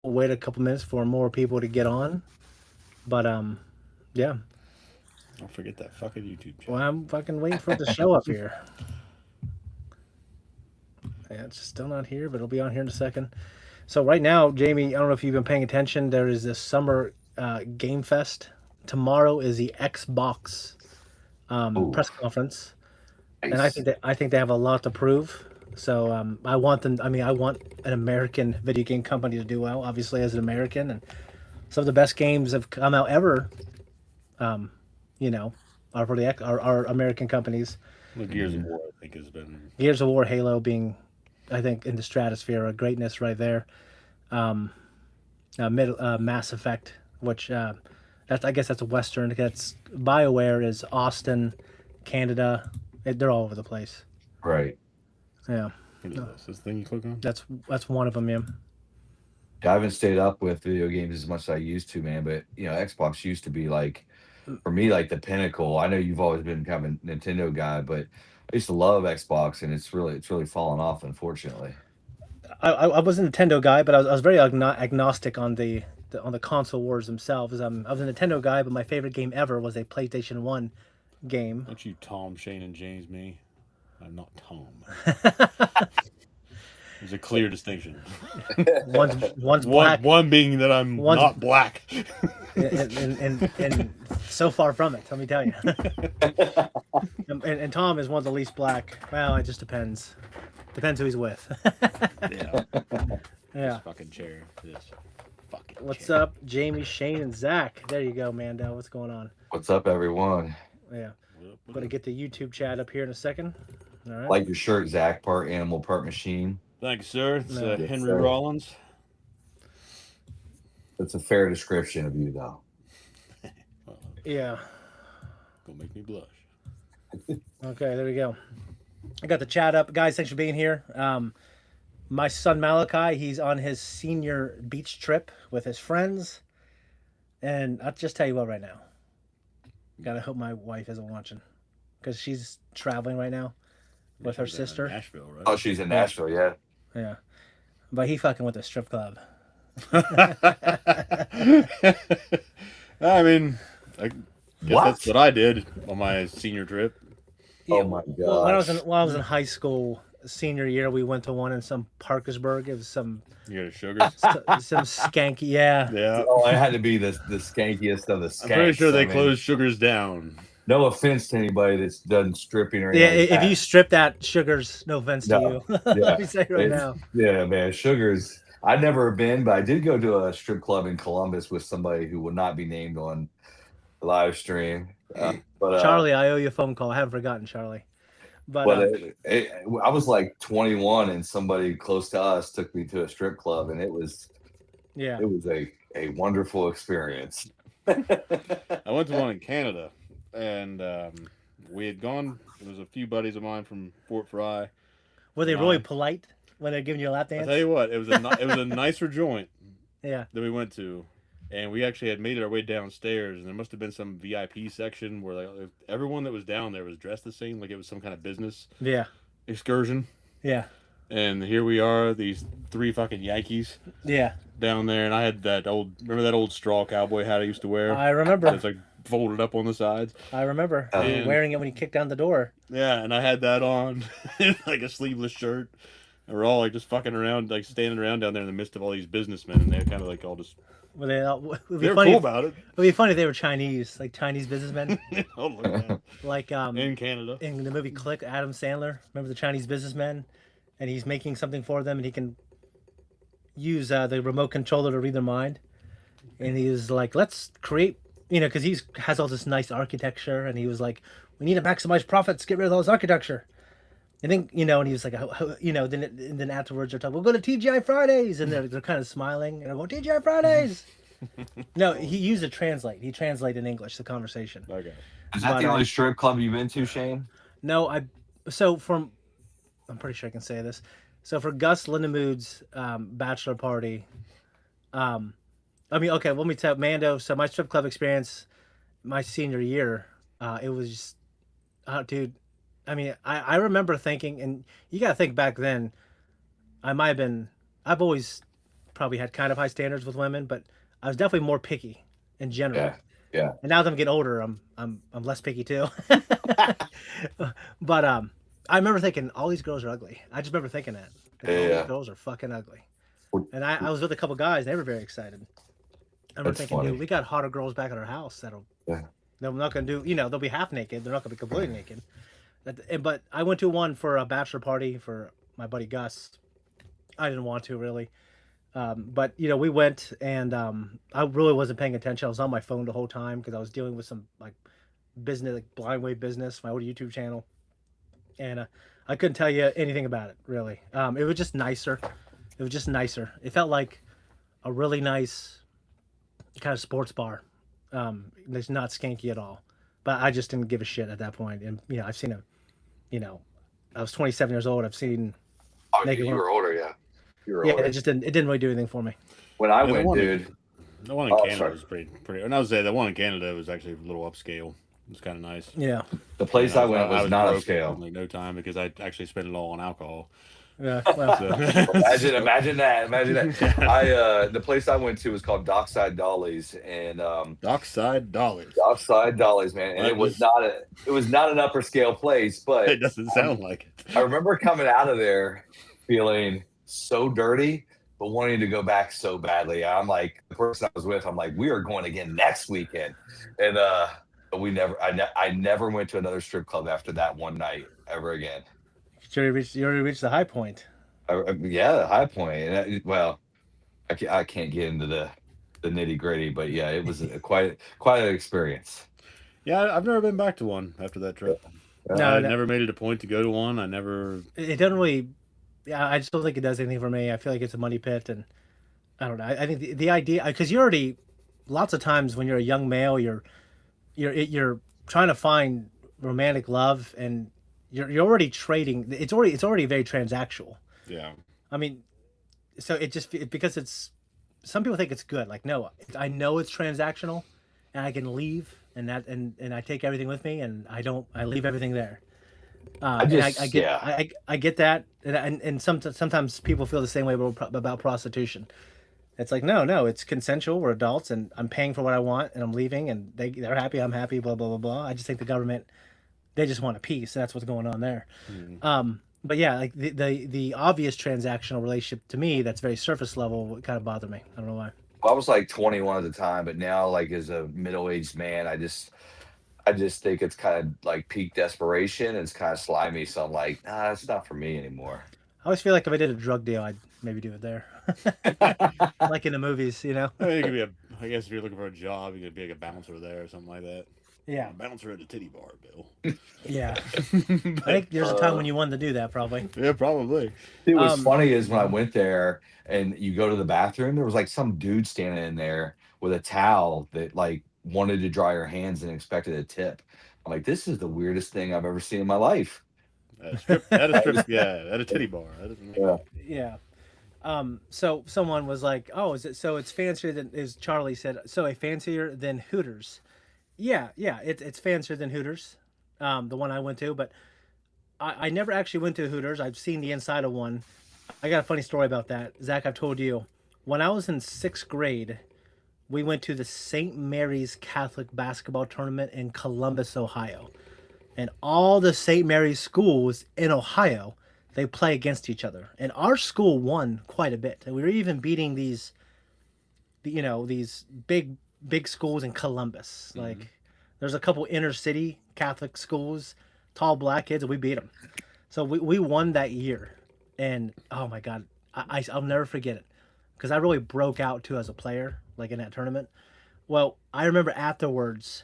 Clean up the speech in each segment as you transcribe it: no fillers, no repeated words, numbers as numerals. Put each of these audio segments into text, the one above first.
we'll wait a couple minutes for more people to get on. But yeah. Don't forget that fucking YouTube Well, chat. I'm fucking waiting for it to show up here. Yeah, it's still not here, but it'll be on here in a second. So right now, Jamie, I don't know if you've been paying attention. There is this summer game fest. Tomorrow is the Xbox Oh, press conference, and nice. I think they have a lot to prove. So I want them. I mean, I want an American video game company to do well. Obviously, as an American, and some of the best games have come out ever. You know, are for are American companies. The Gears of War, I think, has been. Gears of War, Halo being, I think, in the stratosphere of greatness right there. Mass Effect, which that's I guess that's a Western. That's BioWare is Austin, Canada. They're all over the place. Right. Yeah, What is this? This thing you click on? that's one of them. Yeah. Yeah, I haven't stayed up with video games as much as I used to, man. But Xbox used to be like for me like the pinnacle. I know you've always been kind of a Nintendo guy, but I used to love Xbox, and it's really fallen off, unfortunately. I was a Nintendo guy, but I was very agnostic on on the console wars themselves. I was a Nintendo guy, but my favorite game ever was a PlayStation One game. Don't you Tom, Shane, and James me? I'm not Tom. There's a clear distinction. One's One black, one being that I'm one's not black. and so far from it. Let me tell you. And Tom is one of the least black. Well, it just depends. Depends who he's with. Yeah. This Yeah. fucking chair. This fucking What's chair. up, Jamie, Shane, and Zach? There you go, Mando. What's going on? What's up, everyone? Yeah. What up, I'm what gonna up? get the YouTube chat up here in a second. All right. Like your shirt, Zach. Part animal, part machine. Thank you, sir. It's No. Yes, Henry sir. Rollins. That's a fair description of you, though. Uh, Yeah. gonna make me blush. Okay. There we go. I got the chat up, guys. Thanks for being here. My son Malachi, he's on his senior beach trip with his friends, and I'll just tell you what right now. Gotta hope my wife isn't watching, because she's traveling right now with her She's down in sister. Nashville, Oh, right? she's in Yeah. Nashville, yeah. Yeah. But he fucking went to a strip club. I mean, I guess that's What? what I did on my senior trip. Yeah. Oh my Well, gosh. when I was in high school, senior year, we went to one in some Parkersburg. It was You go to Sugars. some skanky. Yeah. Yeah, Oh, it had to be the skankiest of the I'm pretty sure skanks. I they mean, closed Sugars down. no offense to anybody that's done stripping or Yeah. anything like If you that. strip that, sugars. No offense to No, you. yeah, Let me say right it's now. yeah, man. Sugars. I've never been, but I did go to a strip club in Columbus with somebody who will not be named on the live stream. But Charlie, I owe you a phone call. I haven't forgotten, Charlie. But but I was like 21, and somebody close to us took me to a strip club, and yeah. it was a wonderful experience. I went to one in Canada, and we had gone. There was a few buddies of mine from Fort Fry, Were they and really I. polite when they're giving you a lap I tell dance? you what, it was a nicer joint Yeah. that we went to, and we actually had made our way downstairs, and there must have been some VIP section where like everyone that was down there was dressed the same, like it was some kind of business Yeah. excursion. Yeah. And here we are, these three fucking Yankees Yeah. down there, and I had that remember that old straw cowboy hat I used to wear? I remember. That's like folded up on the sides. I remember you were Uh, And wearing it when you kicked down the door. yeah, and I had that on, like a sleeveless shirt. And we're all like just fucking around, like standing around down there in the midst of all these businessmen, and they're kind of like all just. Were they? It would be They were funny. cool If, about it. it would be funny if they were Chinese, like Chinese businessmen, Oh, look at that. like In Canada. in the movie Click. Adam Sandler, remember the Chinese businessman, and he's making something for them, and he can use the remote controller to read their mind. And he was like, "Let's create," because he has all this nice architecture, and he was like, "We need to maximize profits, get rid of all this architecture." I think and he was like, then afterwards they're talking, "We'll go to TGI Fridays," and they're kind of smiling, and I go, "TGI Fridays." No, he used to translate. He translated in English the conversation. Okay. is that But the only strip club you've been to, Shane? no, so from I'm pretty sure I can say this. So for Gus Lindemood's bachelor party, I mean, okay, let me tell Mando. So my strip club experience, my senior year, it was, just, dude. I mean, I remember thinking, and you got to think back then. I might have been. I've always probably had kind of high standards with women, but I was definitely more picky in general. Yeah. Yeah. And now that I'm getting older, I'm less picky too. But I remember thinking all these girls are ugly. I just remember thinking that. Like, all these Yeah. girls are fucking ugly. Well, And I was with a couple guys, they were very excited. I remember That's thinking, funny. dude, we got hotter girls back at our house that'll Yeah. they're not gonna do, they'll be half naked, they're not gonna be completely naked. But I went to one for a bachelor party for my buddy Gus. I didn't want to really. But we went and I really wasn't paying attention. I was on my phone the whole time because I was dealing with some like business, like blind wave business, my old YouTube channel, and I couldn't tell you anything about it really. It was just nicer. It was just nicer. It felt like a really nice kind of sports bar. It's not skanky at all, but I just didn't give a shit at that point. And I've seen a, I was 27 years old. I've seen Oh, naked you women. were older, yeah. You were Yeah, older. it didn't really do anything for me. When I Yeah, the went, one- dude. The one in Oh, Canada sorry. was pretty. And I would say the one in Canada was actually a little upscale. It was kind of nice. Yeah, The place I went was not broke upscale. in like no time because I actually spent it all on alcohol. yeah. Well, So, Imagine that. The place I went to was called Dockside Dollies, and Dockside Dollies. Dockside Dollies, man, and That it was was- not an upper scale place, but It doesn't sound like it. I remember coming out of there feeling so dirty, but wanting to go back so badly. I'm like, the person I was with, I'm like, we are going again next weekend, and I never went to another strip club after that one night ever again. you already reached the high point. Yeah, the high point. And I can't get into the nitty gritty, but yeah, it was quite an experience. Yeah, I've never been back to one after that trip. No, I no. never made it a point to go to one. I never. It doesn't really. Yeah, I just don't think it does anything for me. I feel like it's a money pit, and I don't know. I think the idea, because you're already lots of times when you're a young male, you're trying to find romantic love, and you're already trading. It's already very transactional. Yeah. I mean, so because it's some people think it's good. Like, no, I know it's transactional, and I can leave, and I take everything with me, and I leave everything there. I get that, and sometimes people feel the same way about prostitution. It's like, no, it's consensual. We're adults, and I'm paying for what I want, and I'm leaving, and they're happy, I'm happy, blah blah blah blah. I just think the government, they just want a piece. That's what's going on there. But yeah, like the obvious transactional relationship to me, that's very surface level, would kind of bother me. I don't know why. I was like 21 at the time, but now, like, as a middle-aged man, I just think it's kind of like peak desperation. It's kind of slimy, so I'm like, nah, it's not for me anymore. I always feel like if I did a drug deal, I'd maybe do it there, like in the movies, I think it could be I guess if you're looking for a job, you could be like a bouncer there or something like that. Yeah, A bouncer at a titty bar, Bill. yeah. I think there's a time when you wanted to do that, probably. Yeah, probably. See, what's funny is when I went there and you go to the bathroom, there was like some dude standing in there with a towel that like wanted to dry your hands and expected a tip. I'm like, this is the weirdest thing I've ever seen in my life. At a titty bar. That doesn't make Yeah. Yeah. So someone was like, "Oh, is it so? It's fancier than," as Charlie said. So a fancier than Hooters. Yeah. It's fancier than Hooters, the one I went to. But I never actually went to Hooters. I've seen the inside of one. I got a funny story about that, Zach. I've told you. When I was in 6th grade, we went to the St. Mary's Catholic basketball tournament in Columbus, Ohio, and all the St. Mary's schools in Ohio, they play against each other, and our school won quite a bit, and we were even beating these big schools in Columbus. Like, there's a couple inner city Catholic schools, tall black kids, and we beat them. So we won that year, and oh my god, I'll never forget it, because I really broke out too as a player, like in that tournament. Well, I remember afterwards,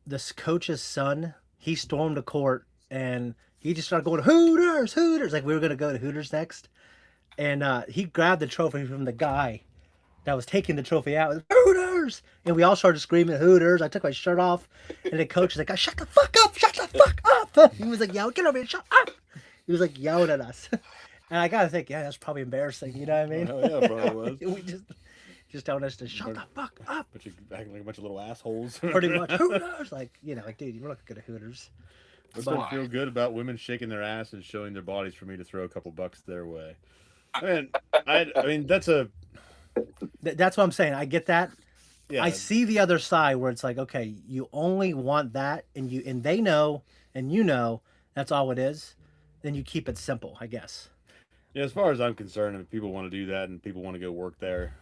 this coach's son, he stormed the court and he just started going, Hooters, Hooters, like we were gonna go to Hooters next, and he grabbed the trophy from the guy that was taking the trophy out. Hooters, and we all started screaming Hooters. I took my shirt off, and the coach was like, "Shut the fuck up! Shut the fuck up!" He was like, "Yo, get over here! Shut up!" He was like yelling at us, and I gotta think, yeah, that's probably embarrassing. You know what I mean? Oh, yeah, probably was. We just telling us to shut the fuck up. But you acting like a bunch of little assholes. Pretty much Hooters, like dude, we're not gonna go to Hooters. What's it feel good about women shaking their ass and showing their bodies for me to throw a couple bucks their way? I mean that's a That's what I'm saying. I get that. I yeah. see the other side where it's like, okay, you only want that, and they know, and you know that's all it is. Then you keep it simple, I guess. Yeah, as far as I'm concerned, if people want to do that and people want to go work there,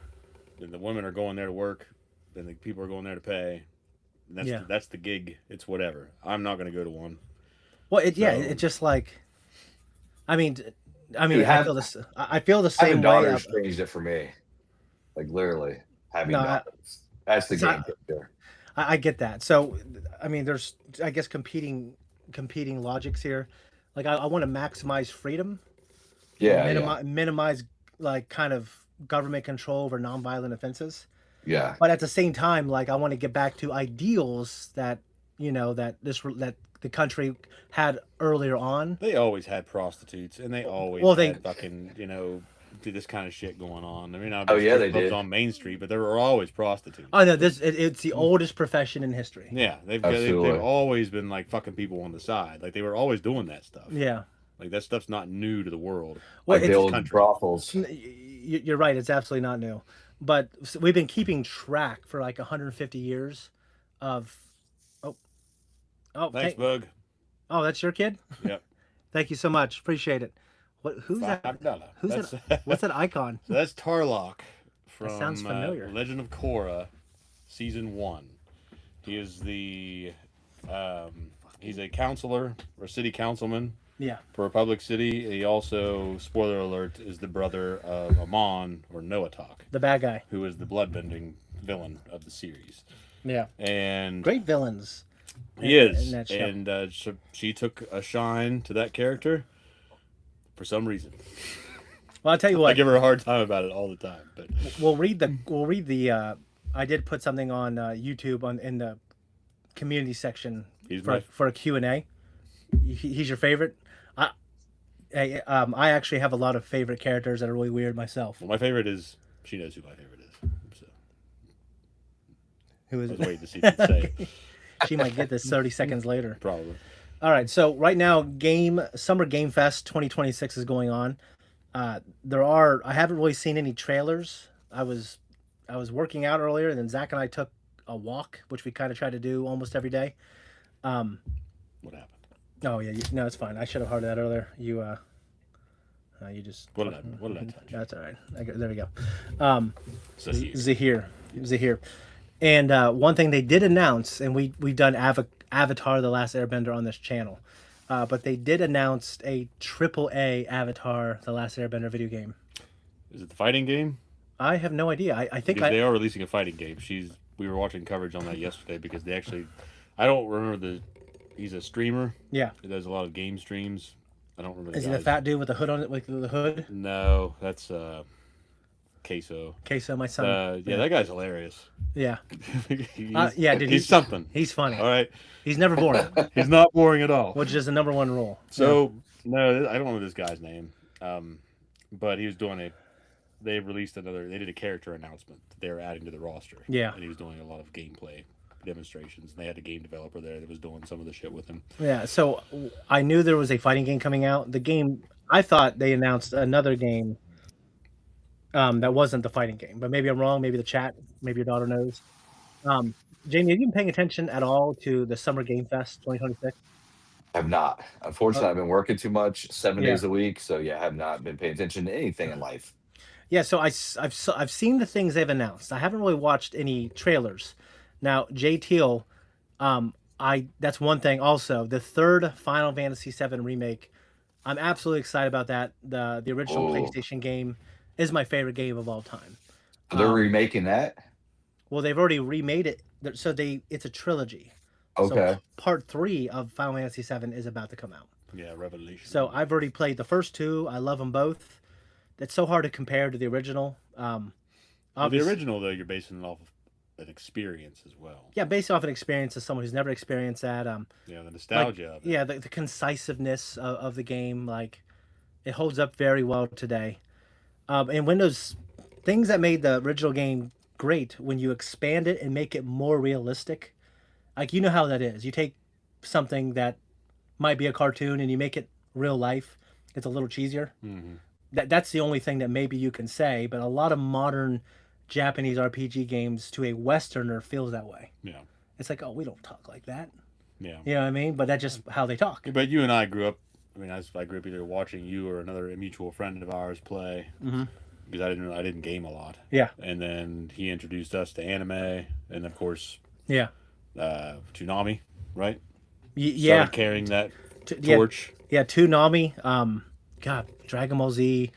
then the women are going there to work, then the people are going there to pay. And Yeah. that's the gig. It's whatever. I'm not going to go to one. Well, it So just like, I mean, Dude, I feel this. I feel the having same way. daughters changed it for me. Like literally No, having daughters. That's the it's game not. changer. I get that. So, I mean, there's, I guess, competing logics here. Like, I want to maximize freedom and Yeah, yeah, minimize like kind of government control over nonviolent offenses. yeah. But at the same time, like I want to get back to ideals that that the country had earlier on. they always had prostitutes and they always Well, they had fucking, do this kind of shit going on. I mean, Oh obviously yeah, strip they clubs did. on Main Street, but there were always prostitutes. oh no, it's the oldest profession in history. Yeah, they've Absolutely. always been like fucking people on the side. Like they were always doing that stuff. Yeah. Like that stuff's not new to the world Well, Like or the to the it's old country. brothels. you're right. It's absolutely not new, but we've been keeping track for like 150 years of. Oh, Thanks, Bug. oh, that's your kid. Yep, Thank you so much. Appreciate it. Who's that? $5. Who's That's that? What's that icon? so that's Tarlock That sounds from familiar. Legend of Korra, season 1. He is he's a counselor or city councilman Yeah, for Republic City. He also, spoiler alert, is the brother of Amon or Noatok, the bad guy. who is the bloodbending villain of the series. Yeah, And great villains. he in is. that show. And she took a shine to that character for some reason. Well, I'll tell you I what. give her a hard time about it all the time. But We'll read the. I did put something on YouTube on in the community section he's for my for a Q&A. He's your favorite. I I actually have a lot of favorite characters that are really weird myself. well, my favorite is she knows who my favorite is. So Who I is was it? waiting to see what you'd say. She might get this 30 seconds later. Probably. All right, so right now, Summer Game Fest 2026 is going on. I haven't really seen any trailers. I was working out earlier, and then Zach and I took a walk, which we kind of try to do almost every day. Um, What happened? oh yeah, no, it's fine. I should have heard that earlier. You just What did I touch? that's all right. There we go. Um, So here. Zahir, and one thing they did announce, and we've done Avatar: The Last Airbender on this channel, but they did announce a AAA Avatar: The Last Airbender video game. Is it the fighting game? I have no idea. I think Because they are releasing a fighting game. We were watching coverage on that yesterday because they actually I don't remember he's a streamer. yeah. He does a lot of game streams. I don't remember Is the he the guy's- fat dude with the hood on it, with the hood? No, that's Queso. Queso, my son. Yeah, that guy's hilarious. Yeah, He's, yeah, dude. he's something. He's funny. All right, He's never boring, he's not boring at all. which is the number one rule. So no, I don't know this guy's name, but he was doing a. They released another. They did a character announcement that they were adding to the roster. Yeah. and he was doing a lot of gameplay demonstrations. And they had a game developer there that was doing some of the shit with him. Yeah, so I knew there was a fighting game coming out. The game, I thought they announced another game that wasn't the fighting game, but maybe I'm wrong. Maybe the chat, maybe your daughter knows. Jamie, have you been paying attention at all to the Summer Game Fest 2026? Have not. Unfortunately, I've been working too much, 7 days Yeah. a week. So yeah, I have not been paying attention to anything in life. Yeah, so I've seen the things they've announced. I haven't really watched any trailers. Now, Jay Teal, that's one thing. Also, the third Final Fantasy VII remake, I'm absolutely excited about that. The original Oh. PlayStation game is my favorite game of all time. So they're Um, remaking that. Well, they've already remade it, so it's a trilogy. Okay. So part 3 of Final Fantasy VII is about to come out. Yeah, Revelation. So I've already played the first two. I love them both. It's so hard to compare to the original. Well, the Obviously, original though, you're basing it off of an experience as well. yeah, based off an experience of someone who's never experienced that. Yeah, the nostalgia of it. Yeah, the concisiveness of the game, like it holds up very well today. And Windows, things that made the original game great, when you expand it and make it more realistic, like you know how that is. You take something that might be a cartoon and you make it real life. It's a little cheesier. Mm-hmm. that's the only thing that maybe you can say. But a lot of modern Japanese RPG games to a Westerner feels that way. Yeah. It's like, oh, we don't talk like that. Yeah. You know what I mean? But that's just how they talk. But you and I grew up. I mean, I grew up either watching you or another mutual friend of ours play Mm-hmm. because I didn't game a lot. Yeah. And then he introduced us to anime, and of course, Yeah. Toonami, right? Yeah. Started carrying that Yeah. torch. Yeah. Toonami. God, Dragon Ball Z,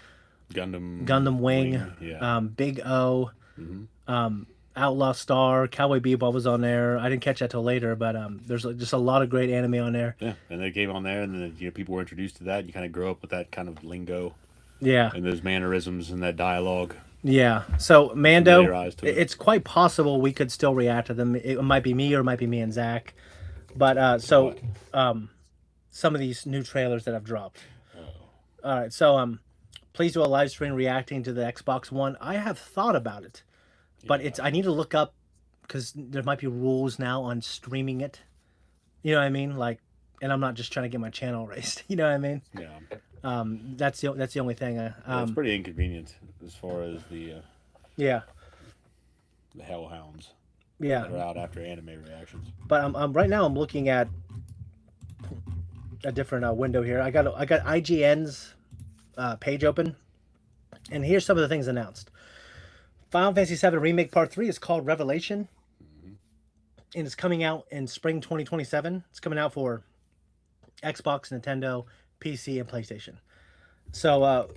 Gundam Wing. Yeah. Big O. Mhm. Outlaw Star, Cowboy Bebop was on there. I didn't catch that till later, but there's just a lot of great anime on there. Yeah, and they came on there, and then people were introduced to that. And you kind of grow up with that kind of lingo Yeah, and those mannerisms and that dialogue. yeah. So Mando, Familiarized to it. it's quite possible we could still react to them. It might be me or it might be me and Zach. But some of these new trailers that I've dropped. All right, so please do a live stream reacting to the Xbox One. I have thought about it, but I need to look up because there might be rules now on streaming it. You know what I mean? Like, and I'm not just trying to get my channel erased. You know what I mean? Yeah, That's the only thing. it's pretty inconvenient as far as Yeah, the hellhounds yeah. that are out after anime reactions. But I'm right now I'm looking at a different window here. I got IGN's page open, and here's some of the things announced. Final Fantasy VII Remake Part 3 is called Revelation, and it's coming out in spring 2027. It's coming out for Xbox, Nintendo, PC, and PlayStation. So,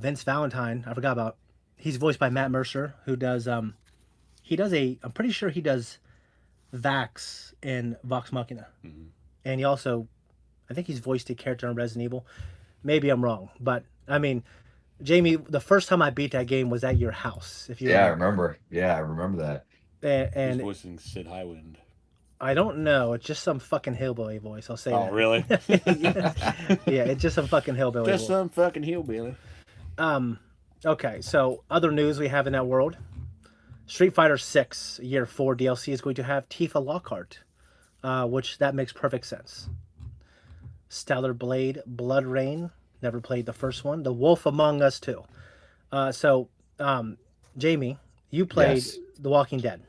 Vince Valentine, I forgot about. He's voiced by Matt Mercer, who does I'm pretty sure he does Vax in Vox Machina, and he also, I think he's voiced a character in Resident Evil. Maybe I'm wrong, but I mean, Jamie, the first time I beat that game was at your house. If you Yeah, I remember. remember. Yeah, I remember that. He's And voicing Sid Highwind. I don't know. It's just some fucking hillbilly voice. I'll say Oh, that. really? Yeah, it's just some fucking hillbilly Just voice. some fucking hillbilly. Okay, so other news we have in that world. Street Fighter 6 Year 4 DLC is going to have Tifa Lockhart, which that makes perfect sense. Stellar Blade Blood Rain, never played the first one. The Wolf Among Us 2. Jamie, you played Yes. The Walking Dead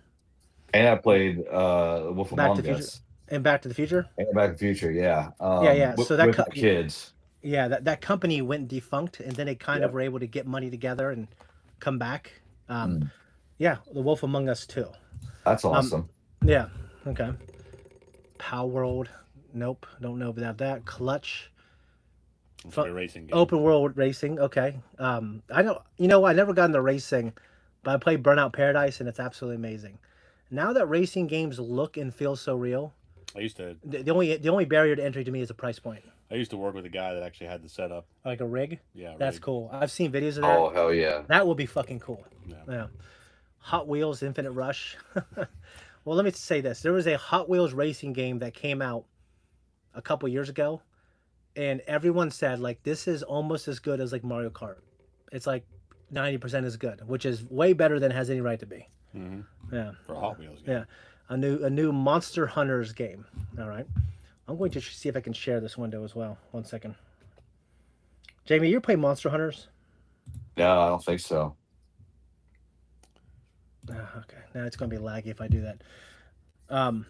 And I played Wolf Back to Among the Future. Us and Back to the Future. and Back to the Future. Yeah. Yeah. So that with my kids. Yeah, that company went defunct, and then they kind of were able to get money together and come back. Yeah, The Wolf Among Us 2. That's awesome. Yeah, okay. Power World, nope, don't know about that. Clutch, It's like a racing game. open world racing, okay. I don't, I never got into racing, but I played Burnout Paradise, and it's absolutely amazing. Now that racing games look and feel so real, I used to the only barrier to entry to me is the price point. work with a guy that actually had the setup. Like a rig. Yeah, That's rig. cool. I've seen videos of that. Oh, hell yeah. That would be fucking cool. Yeah. Yeah. Hot Wheels Infinite Rush. Well, let me say this. There was a Hot Wheels racing game that came out a couple years ago, and everyone said, like, this is almost as good as, like, Mario Kart. It's, like, 90% as good, which is way better than it has any right to be. Yeah. For a Hot Wheels game. Yeah. A new Monster Hunters game. All right. I'm going to see if I can share this window as well. 1 second. Jamie, you play Monster Hunters? No, I don't think so. Okay, now it's going to be laggy if I do that.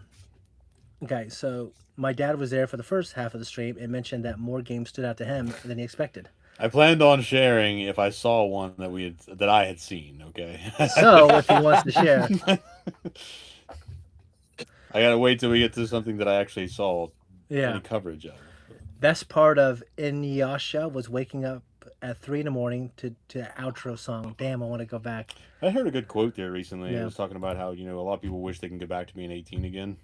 Okay, so my dad was there for the first half of the stream and mentioned that more games stood out to him than he expected. I planned on sharing if I saw one that I had seen. Okay. So if he wants to share, I gotta wait till we get to something that I actually saw yeah. any coverage of. Best part of Inuyasha was waking up at 3 a.m. to outro song. Damn, I want to go back. I heard a good quote there recently. Yeah. It was talking about how a lot of people wish they can go back to being 18 again.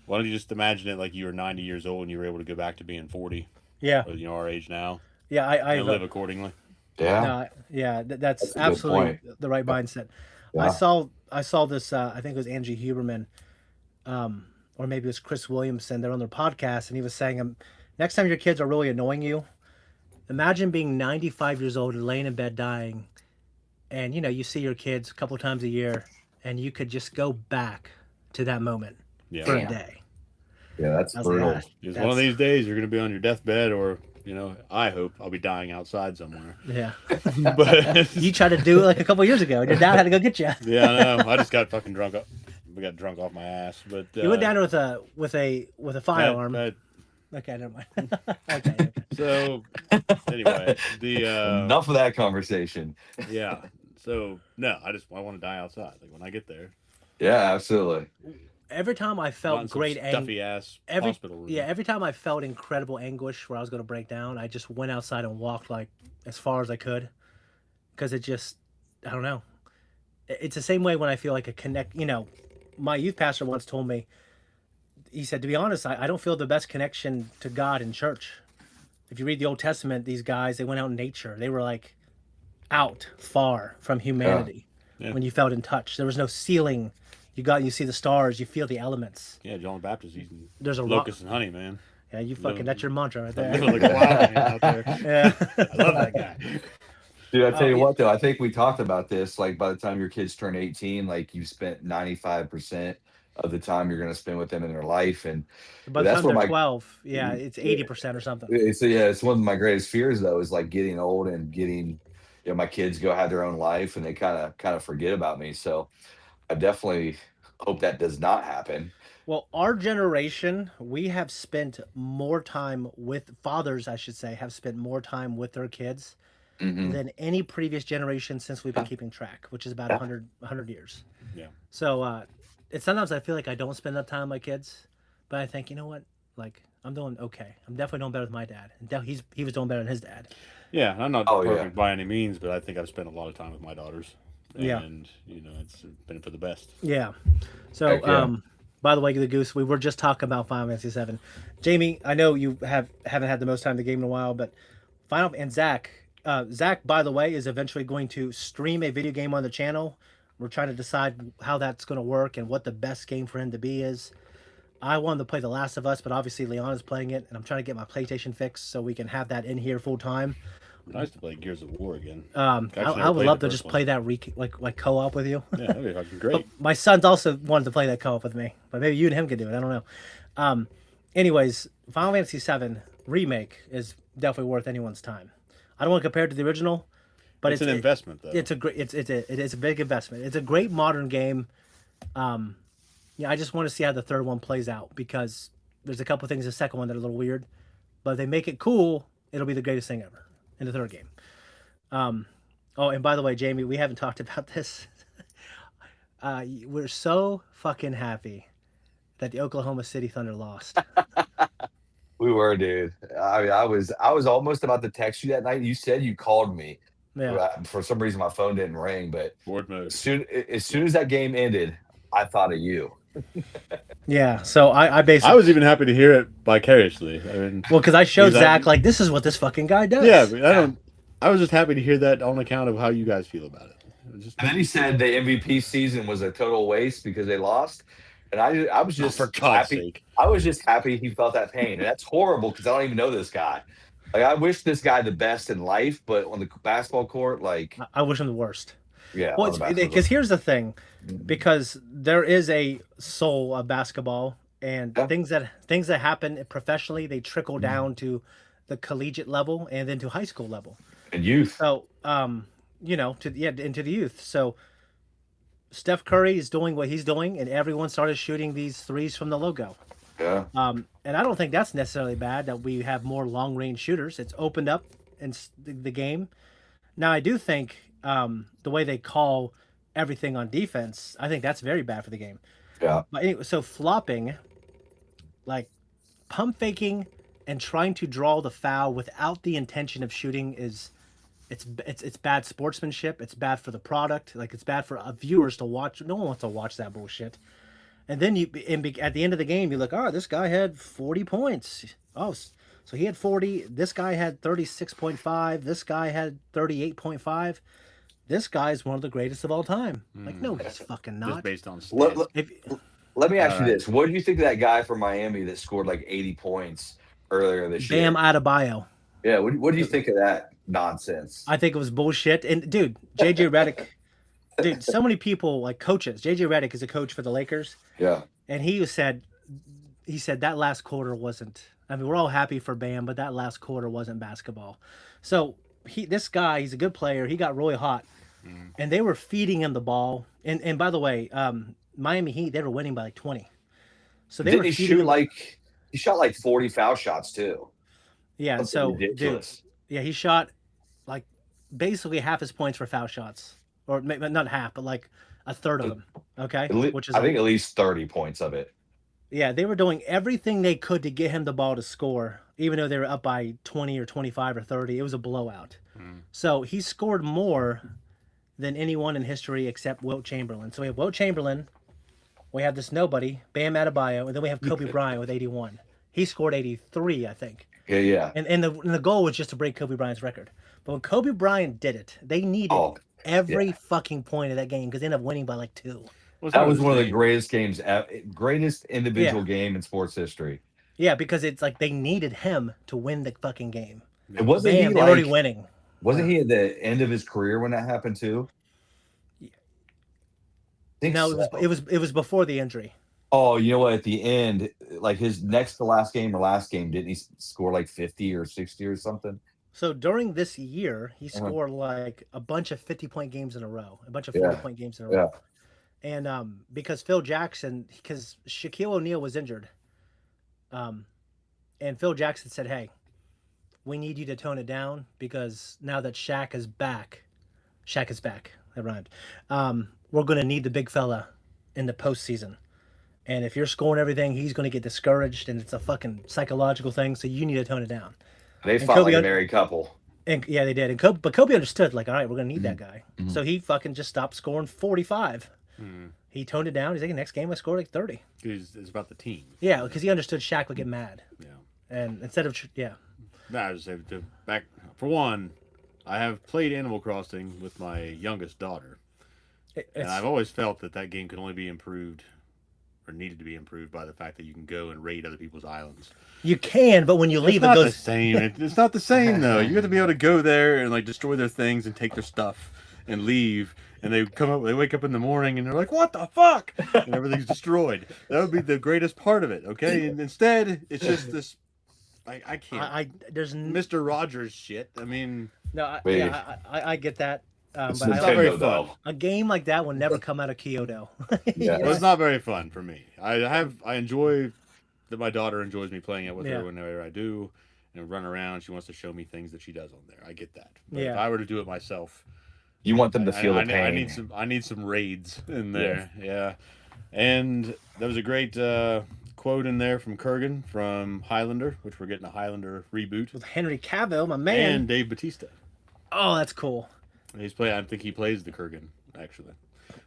Why don't you just imagine it like you were 90 years old and you were able to go back to being 40, Yeah, or our age now, yeah, I and live accordingly. Yeah. that's That's a good absolutely point. the right mindset. Yeah. I saw this. I think it was Angie Huberman, or maybe it was Chris Williamson. They're on their podcast, and he was saying, next time your kids are really annoying you, imagine being 95 years old and laying in bed dying, and you see your kids a couple times a year, and you could just go back to that moment Yeah. for a Damn. day. Yeah, that's I was like, brutal. "Ah, Because one of these days you're going to be on your deathbed or You know, I hope I'll be dying outside somewhere. Yeah. But You tried to do it like a couple years ago, and your dad had to go get you. yeah, I know. I just got fucking drunk up. We got drunk off my ass. But You went down with a firearm. that- Okay, never mind. Okay. so anyway, the Enough of that conversation. yeah. So no, I want to die outside. Like when I get there, Yeah, absolutely. Every time I felt want some great stuffy ass every hospital room. every time I felt incredible anguish where I was going to break down, I just went outside and walked like as far as I could, because it just, I don't know. It's the same way when I feel like a connect. You know, my youth pastor once told me. He said, to be honest, I don't feel the best connection to God in church. If you read the Old Testament, these guys, they went out in nature. They were like out far from humanity. Yeah. When you felt in touch. There was no ceiling. You see the stars, you feel the elements. Yeah, John the Baptist eating There's a locusts and honey, man. Yeah, you fucking, that's your mantra right there. Living like a wild man out there. Yeah. I love that guy. Dude, I tell you yeah. what though, I think we talked about this. Like by the time your kids turn 18, like you spent 95% of the time you're gonna spend with them in their life. And By the that's time where they're my 12, yeah, it's 80% or something. it's one of my greatest fears though, is like getting old and getting, my kids go have their own life and they kind of forget about me. So I definitely hope that does not happen. Well, our generation, we have spent more time with fathers, I should say, have spent more time with their kids Hmm. than any previous generation since we've been keeping track, which is about Yeah. 100 years. Yeah. So it's sometimes I feel like I don't spend that time with my kids, but I think, you know what? Like, I'm doing okay. I'm definitely doing better with my dad. And he was doing better than his dad. Yeah, I'm not Oh, yeah. perfect by any means, but I think I've spent a lot of time with my daughters. Yeah. And, it's been for the best. Yeah. So, Heck yeah. by the way, the Goose, we were just talking about Final Fantasy 7. Jamie, I know you haven't had the most time in the game in a while, but and Zach, by the way, is eventually going to stream a video game on the channel. We're trying to decide how that's going to work and what the best game for him to be is. I wanted to play The Last of Us, but obviously Leon is playing it, and I'm trying to get my PlayStation fixed so we can have that in here full time. Nice to play Gears of War again. I never would played love the to first just play that like co-op with you. Yeah, that'd be fucking great. My son's also wanted to play that co-op with me, but maybe you and him could do it. I don't know. Anyways, Final Fantasy VII Remake is definitely worth anyone's time. I don't want to compare it to the original, but it's an investment, though. It's a great. It is a big investment. It's a great modern game. Yeah, I just want to see how the third one plays out, because there's a couple things in the second one that are a little weird, but if they make it cool, it'll be the greatest thing ever in the third game. Oh, and by the way, Jamie, we haven't talked about this. We're so fucking happy that the Oklahoma City Thunder lost. We were, dude. I mean, I was almost about to text you that night. You said you called me. Yeah. For some reason, my phone didn't ring, but Board mode. as soon as that game ended, I thought of you. Yeah. So I basically. I was even happy to hear it vicariously. I mean, Well, because I showed Is that- Zach, like, this is what this fucking guy does. yeah, but I was just happy to hear that on account of how you guys feel about it. It was just And then he said the MVP season was a total waste because they lost. And I was just for God's happy. sake. I was just happy he felt that pain. And that's horrible because I don't even know this guy. Like, I wish this guy the best in life, but on the basketball court, like, I wish him the worst. yeah. Well, on the basketball because here's the thing, court. because there is a soul of basketball, and Yeah. things that happen professionally, they trickle Mhm. down to the collegiate level and then to high school level. And youth. So, into the youth. So, Steph Curry is doing what he's doing, and everyone started shooting these threes from the logo. Yeah. And I don't think that's necessarily bad that we have more long range shooters. It's opened up in the game. Now, I do think the way they call everything on defense, I think that's very bad for the game. Yeah. But anyway, so flopping, like pump faking and trying to draw the foul without the intention of shooting it's bad sportsmanship. It's bad for the product. Like, it's bad for viewers to watch. No one wants to watch that bullshit. And then at the end of the game, you look, oh, this guy had 40 points. Oh, so he had 40. This guy had 36.5. This guy had 38.5. This guy is one of the greatest of all time. Like, no, he's fucking Just not. based on Let, stats. If, let me ask you Alright. this. What do you think of that guy from Miami that scored like 80 points earlier this year? Bam Adebayo. Yeah. What do you think of that nonsense? I think it was bullshit. And dude, JJ Redick, dude, so many people, like coaches. JJ Redick is a coach for the Lakers, Yeah. and he said that last quarter wasn't. I mean, we're all happy for Bam, but that last quarter wasn't basketball. So this guy, he's a good player. He got really hot, and they were feeding him the ball. And by the way, Miami Heat, they were winning by like 20. So they Didn't were he feeding shoot him, like he shot like 40 foul shots too? yeah. Something So dude, ridiculous. yeah, he shot like basically half his points for foul shots, or not half, but like a third of them. Okay, which is I think at least 30 points of it. yeah, they were doing everything they could to get him the ball to score, even though they were up by 20 or 25 or 30. It was a blowout. So he scored more than anyone in history except Wilt Chamberlain. So we have Wilt Chamberlain, we have this nobody, Bam Adebayo, and then we have Kobe Bryant with 81. He scored 83, I think. Yeah. And the goal was just to break Kobe Bryant's record. But when Kobe Bryant did it, they needed every fucking point of that game because they ended up winning by like 2. That was one of the greatest games, greatest individual game in sports history. Yeah, because it's like they needed him to win the fucking game. And wasn't Bam, he they're already winning. Wasn't he at the end of his career when that happened too? No, it was before the injury. Oh, you know what? At the end, like his next to last game or last game, didn't he score like 50 or 60 or something? So during this year, he scored like a bunch of 50-point games in a row, a bunch of 40-point games in a row. And because Phil Jackson, because Shaquille O'Neal was injured, and Phil Jackson said, "Hey, we need you to tone it down because now that Shaq is back, that rhymed. We're going to need the big fella in the postseason. And if you're scoring everything, he's going to get discouraged, and it's a fucking psychological thing. So you need to tone it down." They fought like a married couple. And yeah, they did. And Kobe understood, like, all right, we're going to need that guy. So he fucking just stopped scoring 45. He toned it down. He's like, next game I scored like 30. It's about the team. Yeah, because he understood Shaq would get mad. Yeah. And instead of, No, I was saying back for one, I have played Animal Crossing with my youngest daughter, and I've always felt that game could only be improved, or needed to be improved, by the fact that you can go and raid other people's islands. You can, but when you leave, it's not it goes the same. It's not the same though. You have to be able to go there and like destroy their things and take their stuff and leave. And they wake up in the morning and they're like, "What the fuck?" And everything's destroyed. That would be the greatest part of it. Okay, and instead it's just this. I can't. There's Mr. Rogers shit. I mean, no, I get that. But it's not very fun. A game like that will never come out of Kyoto. Yeah, well, it's not very fun for me. I enjoy that my daughter enjoys me playing it with her whenever I do, and run around. She wants to show me things that she does on there. I get that. But if I were to do it myself, you want them to feel the pain. I need some raids in there. Yeah. And there was a great quote in there from Kurgan from Highlander, which we're getting a Highlander reboot with Henry Cavill, my man, and Dave Bautista. Oh, that's cool. I think he plays the Kurgan actually,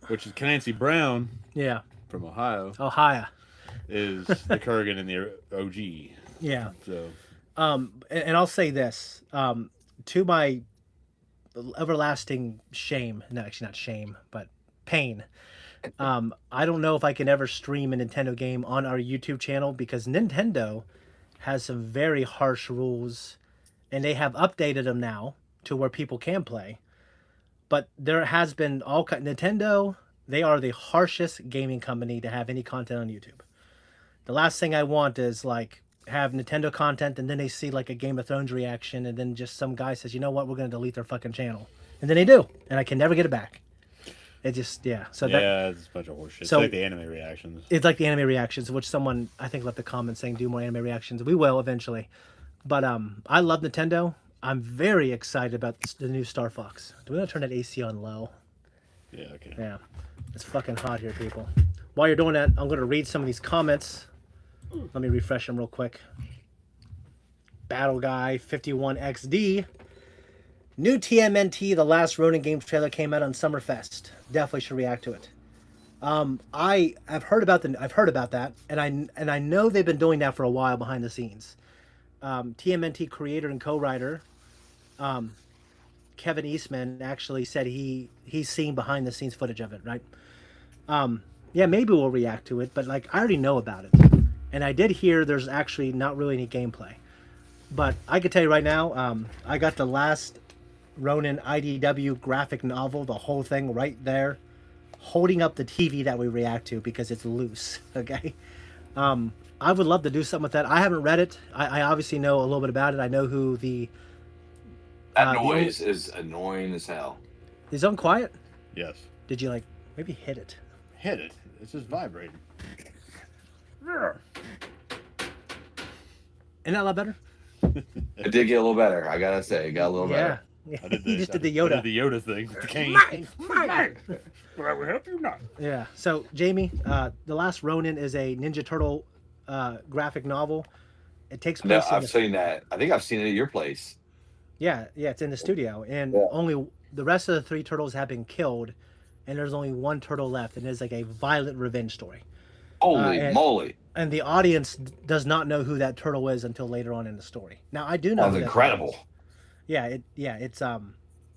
which is Clancy Brown. Yeah. From Ohio. Is the Kurgan in the OG. Yeah. So. And I'll say this, to my everlasting shame, no, actually not shame, but pain. I don't know if I can ever stream a Nintendo game on our YouTube channel because Nintendo has some very harsh rules, and they have updated them now to where people can play. But there has been Nintendo, they are the harshest gaming company to have any content on YouTube. The last thing I want is like have Nintendo content and then they see like a Game of Thrones reaction and then just some guy says, you know what, we're going to delete their fucking channel. And then they do. And I can never get it back. It just, So it's a bunch of horseshit. It's like the anime reactions. It's like the anime reactions, which someone, I think, left a comment saying do more anime reactions. We will eventually. But I love Nintendo. I'm very excited about the new Star Fox. Do we want to turn that AC on low? Yeah, okay. Yeah. It's fucking hot here, people. While you're doing that, I'm going to read some of these comments. Let me refresh them real quick. Battle Guy 51XD. New TMNT, the last Ronin Games trailer came out on Summerfest. Definitely should react to it. I've heard about that, and I know they've been doing that for a while behind the scenes. TMNT creator and co-writer Kevin Eastman actually said he's seen behind the scenes footage of it, right? Yeah, maybe we'll react to it, but like I already know about it. And I did hear there's actually not really any gameplay. But I can tell you right now, I got the last Ronin IDW graphic novel, the whole thing right there, holding up the TV that we react to because it's loose, okay? I would love to do something with that. I haven't read it. I obviously know a little bit about it. I know who the That noise is annoying as hell. is on quiet. Yes. Did you like maybe hit it? Hit it. It's just vibrating. Isn't that a lot better? It did get a little better. I gotta say, it got a little better. Yeah. I did He just did the I Yoda. did the Yoda thing. with The cane. Mine. But I will help you not. Yeah. So Jamie, The Last Ronin is a Ninja Turtle graphic novel. It takes No, place. in I've the- seen that. I think I've seen it at your place. Yeah, it's in the studio, and Yeah. only the rest of the 3 turtles have been killed, and there's only 1 turtle left, and it's like a violent revenge story. Holy and- moly! And the audience does not know who that turtle is until later on in the story. Now I do know. That was who that incredible. turtle is. Yeah,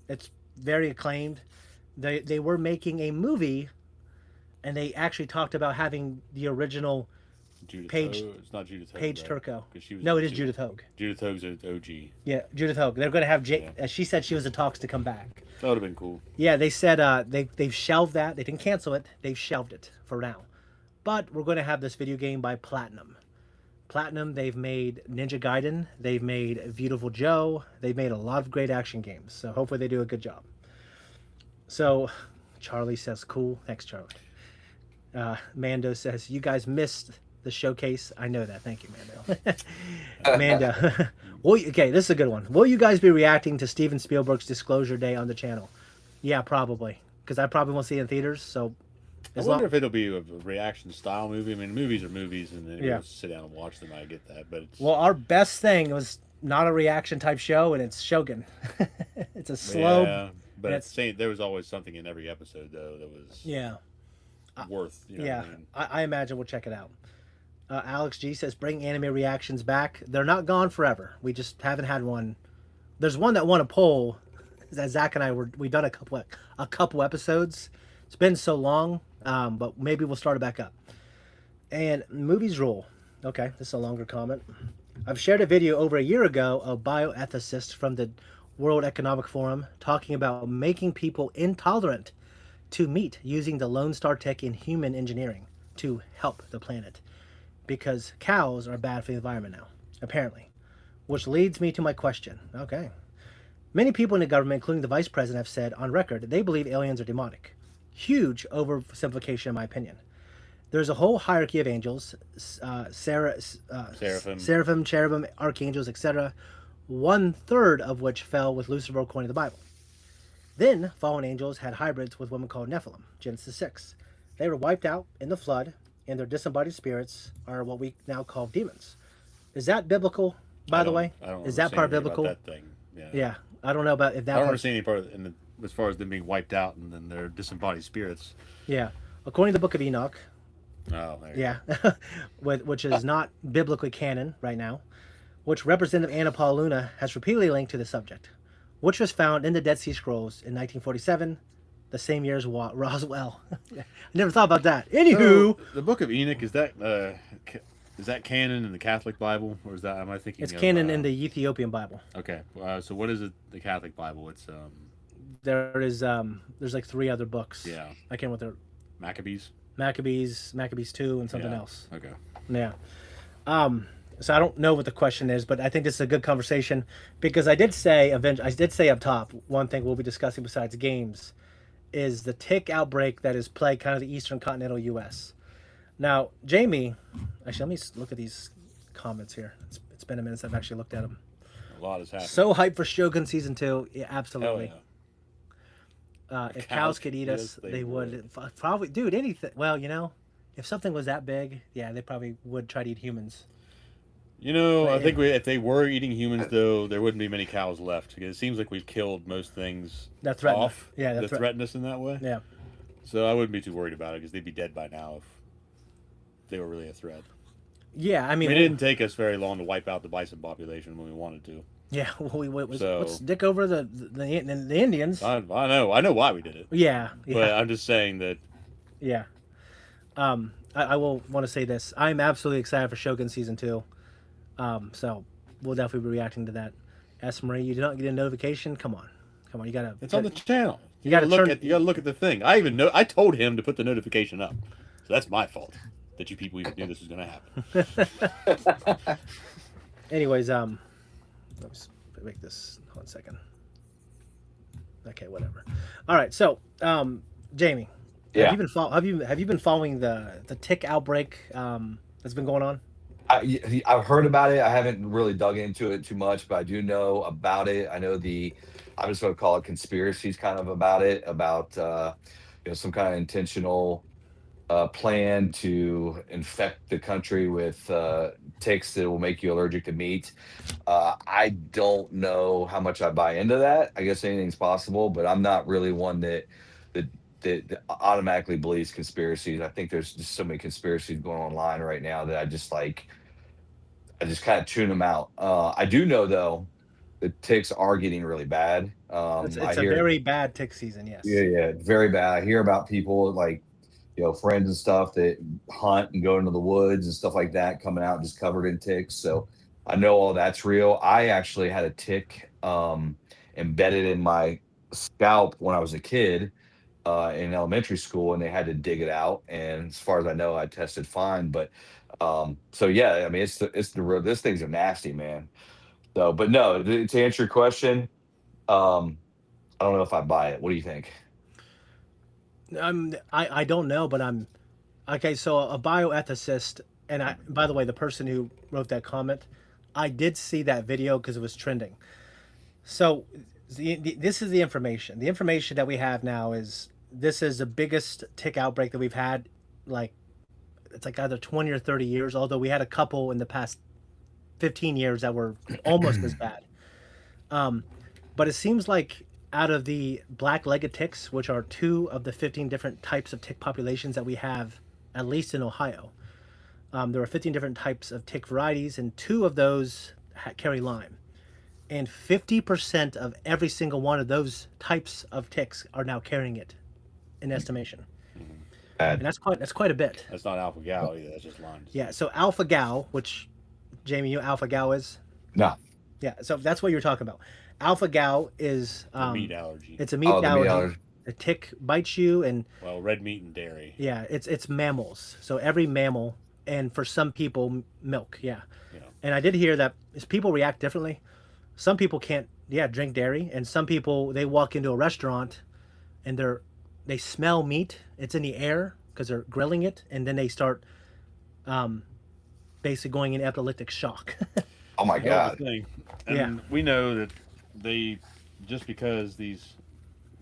it's very acclaimed. They were making a movie, and they actually talked about having the original Judith Paige- Hogue. It's not Judith Hogue. Paige right? Turco. 'Cause she was No, in it is two. Judith Hogue. Judith Hogue's an OG. Yeah, Judith Hogue. They're going to have Yeah. she said she was in talks to come back. That would have been cool. Yeah, they said they've shelved that. They didn't cancel it. They've shelved it for now. But we're going to have this video game by Platinum. Platinum, they've made Ninja Gaiden. They've made Beautiful Joe. They've made a lot of great action games. So hopefully they do a good job. So Charlie says, cool. Thanks, Charlie. Mando says, you guys missed the showcase. I know that. Thank you, Mando. Mando. Okay, this is a good one. Will you guys be reacting to Steven Spielberg's Disclosure Day on the channel? Yeah, probably. Because I probably won't see it in theaters. So I wonder if it'll be a reaction style movie. I mean, movies are movies, and then Yeah. you sit down and watch them. I get that, but it's, Well, our best thing was not a reaction type show, and it's Shogun. It's a slow. Yeah, but that's- it's saying there was always something in every episode though that was Yeah. worth. You know Yeah. what I mean? I imagine we'll check it out. Alex G says, bring anime reactions back. They're not gone forever. We just haven't had one. There's one that won a poll that Zach and I we've done a couple episodes. It's been so long, but maybe we'll start it back up. And movies rule. Okay, this is a longer comment. I've shared a video over a year ago of bioethicists from the World Economic Forum talking about making people intolerant to meat using the Lone Star tech in human engineering to help the planet. Because cows are bad for the environment now, apparently. Which leads me to my question. Okay. Many people in the government, including the vice president, have said on record that they believe aliens are demonic. Huge oversimplification, in my opinion. There's a whole hierarchy of angels, seraphim, cherubim, archangels, etc. 1/3 of which fell with Lucifer according to the Bible. Then, fallen angels had hybrids with women called Nephilim, Genesis 6. They were wiped out in the flood, and their disembodied spirits are what we now call demons. Is that biblical, by the way? I don't Is remember that seeing part anything biblical? about that thing. Yeah. Yeah, I don't know about if that I don't remember part. seeing any part in the, as far as them being wiped out and then their disembodied spirits. Yeah, according to the Book of Enoch, Oh, there you yeah, which is not biblically canon right now, which Representative Anna Paula Luna has repeatedly linked to the subject, which was found in the Dead Sea Scrolls in 1947, the same year as Roswell. I never thought about that. Anywho, So, the Book of Enoch, is that canon in the Catholic Bible, or is that, am I thinking it's of, canon in the Ethiopian Bible. Okay, so what is it? The Catholic Bible? It's There is there's like 3 other books. yeah, I can't remember. Maccabees. Maccabees 2 and something Yeah. else. Okay. Yeah. So I don't know what the question is, but I think this is a good conversation because I did say up top, one thing we'll be discussing besides games is the tick outbreak that has plagued kind of the eastern continental U.S. Now, Jamie, actually, let me look at these comments here. It's been a minute since I've actually looked at them. A lot has happened. So hyped for Shogun Season 2. Yeah, Hell absolutely. yeah. If cows could eat us, they they would. Probably, dude, anything. Well, if something was that big, yeah, they probably would try to eat humans. You know, But I think if they were eating humans, though, there wouldn't be many cows left because it seems like we've killed most things That threaten us. off. Yeah, that threaten us in that way. Yeah. So I wouldn't be too worried about it because they'd be dead by now if they were really a threat. Yeah, I I mean, mean, it didn't take us very long to wipe out the bison population when we wanted to. yeah, So- let's dick over the Indians. I know why we did it, Yeah, but I'm just saying that yeah. I will want to say this. I'm absolutely excited for Shogun Season 2. So we'll definitely be reacting to that. S. Marie, you did not get a notification? Come on, you gotta. it's on the channel. You gotta gotta turn- look at the thing. I told him to put the notification up, so that's my fault. that you people even knew this was going to happen. Anyways, let me make this 1 second. Okay, whatever. All right, so Jamie, Yeah. have you been following the tick outbreak that's been going on? I've heard about it. I haven't really dug into it too much, but I do know about it. I know I'm just going to call it conspiracies kind of about it, about some kind of intentional plan to infect the country with ticks that will make you allergic to meat. I don't know how much I buy into that. I guess anything's possible, but I'm not really one that automatically believes conspiracies. I think there's just so many conspiracies going online right now that I just kind of tune them out. I do know though, the ticks are getting really bad. It's I a hear, very bad tick season. yeah, Yes. yeah, very bad. I hear about people like, friends and stuff that hunt and go into the woods and stuff like that, coming out just covered in ticks. So I know all that's real. I actually had a tick embedded in my scalp when I was a kid in elementary school, and they had to dig it out. And as far as I know, I tested fine. But so yeah, I mean, it's the real. These things are nasty, man. So, but no, to answer your question, um, I don't know if I buy it. What do you think? I don't know, but I'm okay. So a bioethicist, and by the way, the person who wrote that comment, I did see that video because it was trending. So this is the information. The information that we have now is this is the biggest tick outbreak that we've had. Like it's like either 20 or 30 years. Although we had a couple in the past 15 years that were almost as bad. Um, but it seems like out of the black-legged ticks, which are two of the 15 different types of tick populations that we have, at least in Ohio, there are 15 different types of tick varieties, and two of those carry Lyme. And 50% of every single one of those types of ticks are now carrying it, in estimation, and Bad. that's quite a bit. That's not alpha gal either. That's just Lyme disease. Yeah. So alpha gal, which Jamie, you know alpha gal is. No. Yeah. So that's what you're talking about. Alpha gal is The meat allergy. it's a meat Oh, the meat allergy. allergy. A tick bites you, and Well, red meat and dairy. yeah, it's mammals. So every mammal, and for some people, milk. Yeah. You know. And I did hear that people react differently. Some people can't, yeah, drink dairy, and some people they walk into a restaurant, and they smell meat. It's in the air because they're grilling it, and then they start, basically going in epileptic shock. Oh my Well, God. the thing, and Yeah. we know that they just because these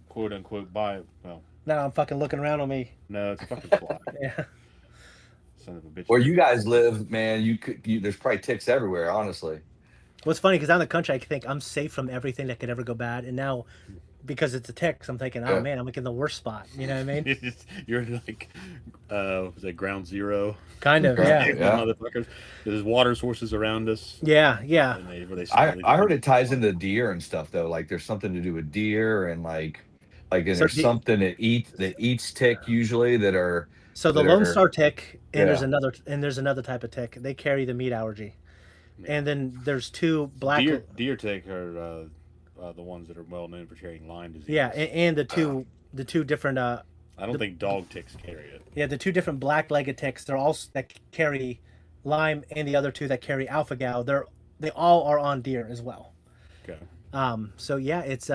quote unquote well, Now I'm fucking looking around on me. no, it's a fucking fly. Yeah. Son of a bitch. Where you guys live, man, there's probably ticks everywhere, honestly. What's funny because out in the country, I think I'm safe from everything that could ever go bad, and now because it's a ticks, I'm thinking, oh Yeah. man, I'm like in the worst spot. You know what I mean? You're like, was that ground zero? Kind of, yeah. Yeah. Motherfuckers. There's water sources around us. Yeah, yeah. And where they I heard it ties into deer and stuff though. Like there's something to do with deer and and So there's something that eats tick usually that are So the that Lone are Star tick, and Yeah. there's another type of tick. They carry the meat allergy, and then there's two black. deer tick are the ones that are well known for carrying Lyme disease. Yeah, and the two different I don't think dog ticks carry it. yeah, the two different black-legged ticks. They're all that carry Lyme, and the other two that carry alpha gal. They all are on deer as well. Okay. So yeah, it's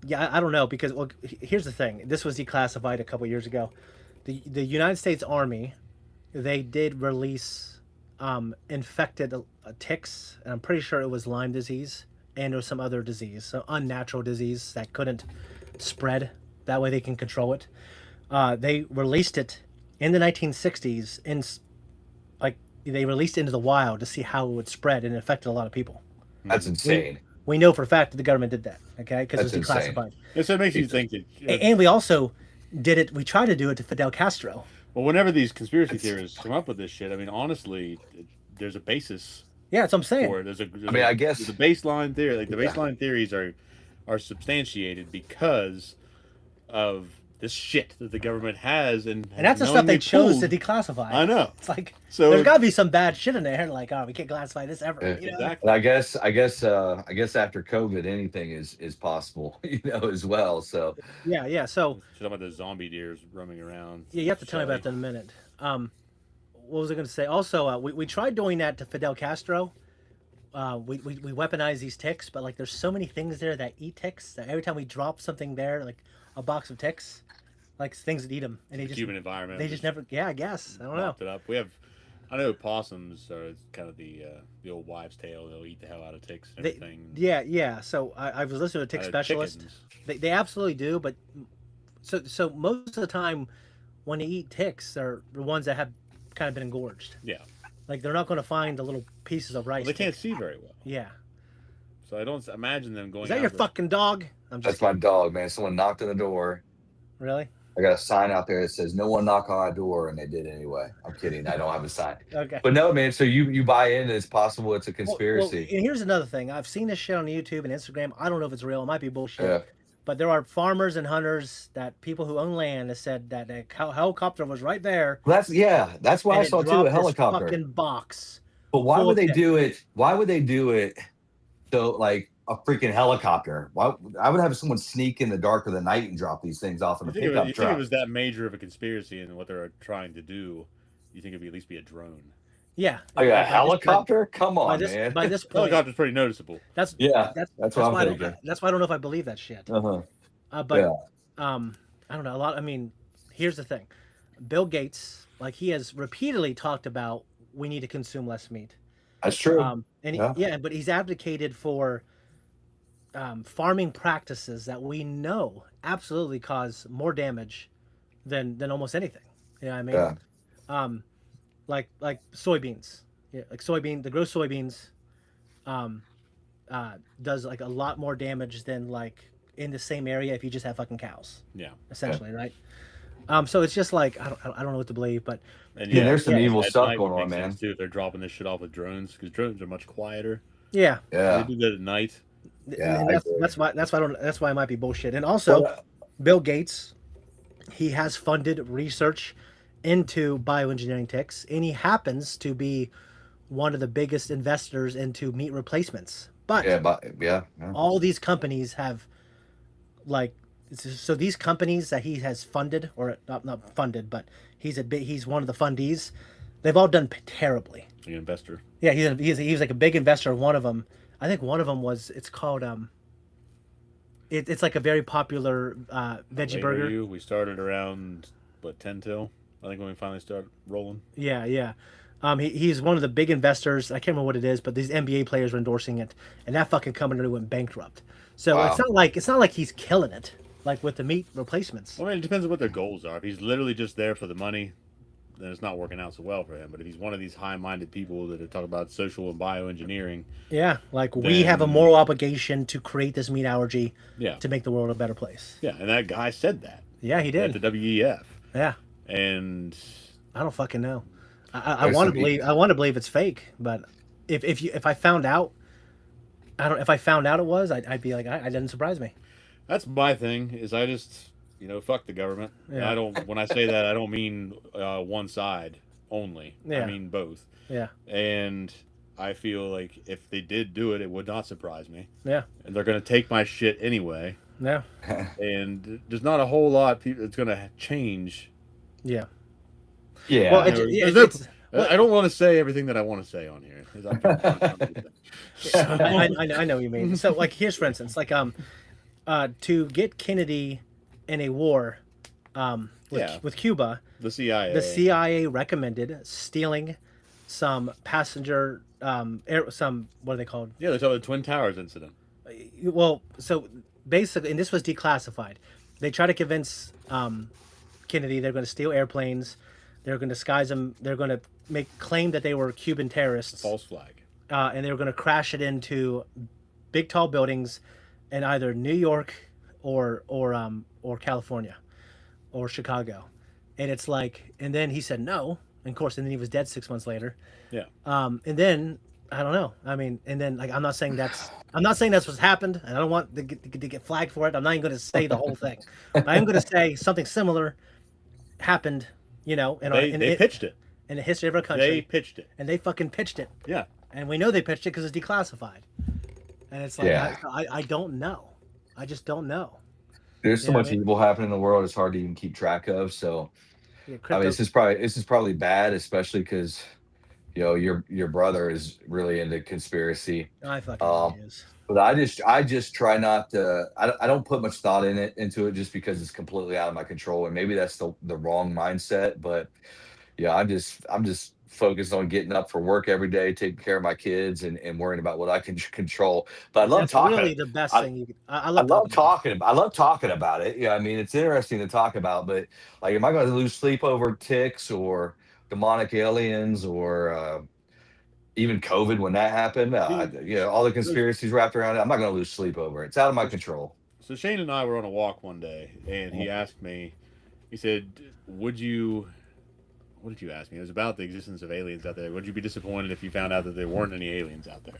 yeah, I don't know because well, here's the thing. This was declassified a couple years ago. The United States Army, they did release infected ticks, and I'm pretty sure it was Lyme disease and or some other disease, so unnatural disease that couldn't spread. That way they can control it. They released it in the 1960s, and like they released it into the wild to see how it would spread, and it affected a lot of people. That's insane. We know for a fact that the government did that, okay, because it was That's insane. declassified. Yeah, so it makes you think that. And we also did it. We tried to do it to Fidel Castro. Well, whenever these conspiracy theorists come up with this shit, I mean, honestly, there's a basis Yeah, that's what I'm saying. for it. I guess- there's a baseline theory. Like the baseline theories are substantiated because of this shit that the government has, and that's the stuff they knowingly chose to pulled. declassify. I know. It's like So there's got to be some bad shit in there. Like, oh, we can't classify this ever. Yeah. You know? exactly. And I guess after COVID, anything is possible, as well. So Yeah. So Talking about the zombie deers roaming around. yeah, you have to tell me about that in a minute. What was I going to say? Also, we tried doing that to Fidel Castro. We weaponize these ticks, but like there's so many things there that eat ticks that every time we drop something there, like a box of ticks, like things that eat them, and The Cuban environment. they just never. Yeah, I guess I don't know. mopped it up. We have. I know possums are kind of the old wives' tale. They'll eat the hell out of ticks and They, everything. yeah. So I was listening to a tick specialist. Chickens. They absolutely do, but so most of the time when they eat ticks, they're the ones that have kind of been engorged. Yeah. Like they're not going to find the little pieces of rice. Well, they can't see very well, Yeah. so I don't imagine them going. Is that out your there. fucking dog? I'm that's just my dog, man. Someone knocked on the door. really I got a sign out there that says "No one knock on our door," and they did anyway. I'm kidding. I don't have a sign. okay. But no, man. So you buy in? It's possible it's a Well, conspiracy. and here's another thing. I've seen this shit on YouTube and Instagram. I don't know if it's real. It might be bullshit. Yeah. But there are farmers and hunters that people who own land have said that a helicopter was right there. That's what I And it saw too. dropped A this helicopter. fucking box. But why full would of they ticks. do it? Why would they do it? So like a freaking helicopter. Why I would have someone sneak in the dark of the night and drop these things off in a You think, pickup you think truck. it was that major of a conspiracy and what they're trying to do? You think it'd at least be a drone? Yeah. Oh yeah, a By this- helicopter? Come By on, this, man. by this point, Helicopter's pretty noticeable. that's Yeah, that's that's what I'm why I don't, thinking. that's why I don't know if I believe that shit. Uh-huh. But Yeah. I don't know a lot. I mean, here's the thing: Bill Gates, like he has repeatedly talked about, we need to consume less meat. That's true. And Yeah. but he's advocated for farming practices that we know absolutely cause more damage than almost anything. You know what I mean? Yeah. Like soybeans. Yeah, like to grow soybeans does like a lot more damage than like in the same area if you just have fucking cows, Yeah. essentially, right? So it's just like I don't know what to believe, but And Yeah, there's some evil at stuff night going would on, make man. sense, too, if they're dropping this shit off with drones, because drones are much quieter. yeah, Yeah. They do that at night. Yeah, and I agree. that's why it might be bullshit. And also, But, Bill Gates, he has funded research into bioengineering ticks, and he happens to be one of the biggest investors into meat replacements. But yeah. all these companies have, like, so these companies that he has funded, or not funded, but he's one of the fundees. They've all done terribly. Like an investor. Yeah, he's like a big investor. One of them, I think one of them was, it's called it's like a very popular veggie Late burger. review, we started around, 10 till? I think when we finally start rolling. Yeah. He's one of the big investors. I can't remember what it is, but these NBA players were endorsing it, and that fucking company went bankrupt. So Wow. it's not like he's killing it, like with the meat replacements. Well, I mean, it depends on what their goals are. If he's literally just there for the money, then it's not working out so well for him. But if he's one of these high-minded people that are talking about social and bioengineering, Yeah, like we have a Then- moral obligation to create this meat allergy yeah, to make the world a better place. yeah, and that guy said that Yeah, he at the did. WEF, Yeah, and I don't fucking know. I There's want to some believe. I want to believe it's fake, but if I found out, if I found out it was, I'd be like, it didn't surprise me. that's my thing. Is I just fuck the government. And Yeah. I don't. When I say that, I don't mean one side only. Yeah. I mean both. Yeah, And I feel like if they did do it, it would not surprise me. yeah, And they're gonna take my shit anyway. yeah, And there's not a whole lot that's gonna change. yeah. Yeah. Well, There's I don't want to say everything that I want to say on here. 'Cause I know what you mean. So, like, here's for instance, like, to get Kennedy in a war, Yeah. with Cuba, the CIA. the CIA recommended stealing some passenger, some what are they called? Yeah, they talk about the Twin Towers incident. Well, so basically, and this was declassified. They try to convince Kennedy they're going to steal airplanes, they're going to disguise them, they're going to claim that they were Cuban terrorists, False flag. and they were going to crash it into big tall buildings in either New York or California or Chicago. And it's like, and then he said no, and of course, and then he was dead 6 months later. Yeah. And then I don't know. I mean, and then like I'm not saying that's what's happened, and I don't want to get flagged for it. I'm not even going to say the whole thing. But I am going to say something similar happened, you know, They pitched it. in the history of our They country, pitched it. and they fucking pitched it, Yeah. and we know they pitched it because it's declassified, and it's like Yeah. I don't know, I just don't know. There's so You know much what I mean? evil happening in the world; it's hard to even keep track of. So, Yeah, I mean, crypto. this is probably bad, especially because your brother is really into conspiracy. I fucking know Um, he is. but I just try not to. I don't put much thought into it just because it's completely out of my control, and maybe that's the wrong mindset. But yeah, I'm just focused on getting up for work every day, taking care of my kids, and worrying about what I can control. But I love That's talking. really the best I, thing you could. I I love love talking about it. talking. I love talking about it. Yeah, I mean, it's interesting to talk about. But like, am I going to lose sleep over ticks or demonic aliens or even COVID when that happened? Dude, All the so, conspiracies wrapped around it. I'm not going to lose sleep over it. It's out of my so, control. so Shane and I were on a walk one day, and he asked me, he said, would you, what did you ask me? It was about the existence of aliens out there. Would you be disappointed if you found out that there weren't any aliens out there?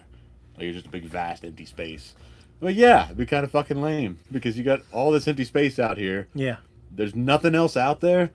Like, it was just a big, vast, empty space. Well, yeah, it'd be kind of fucking lame because you got all this empty space out here. Yeah. There's nothing else out there.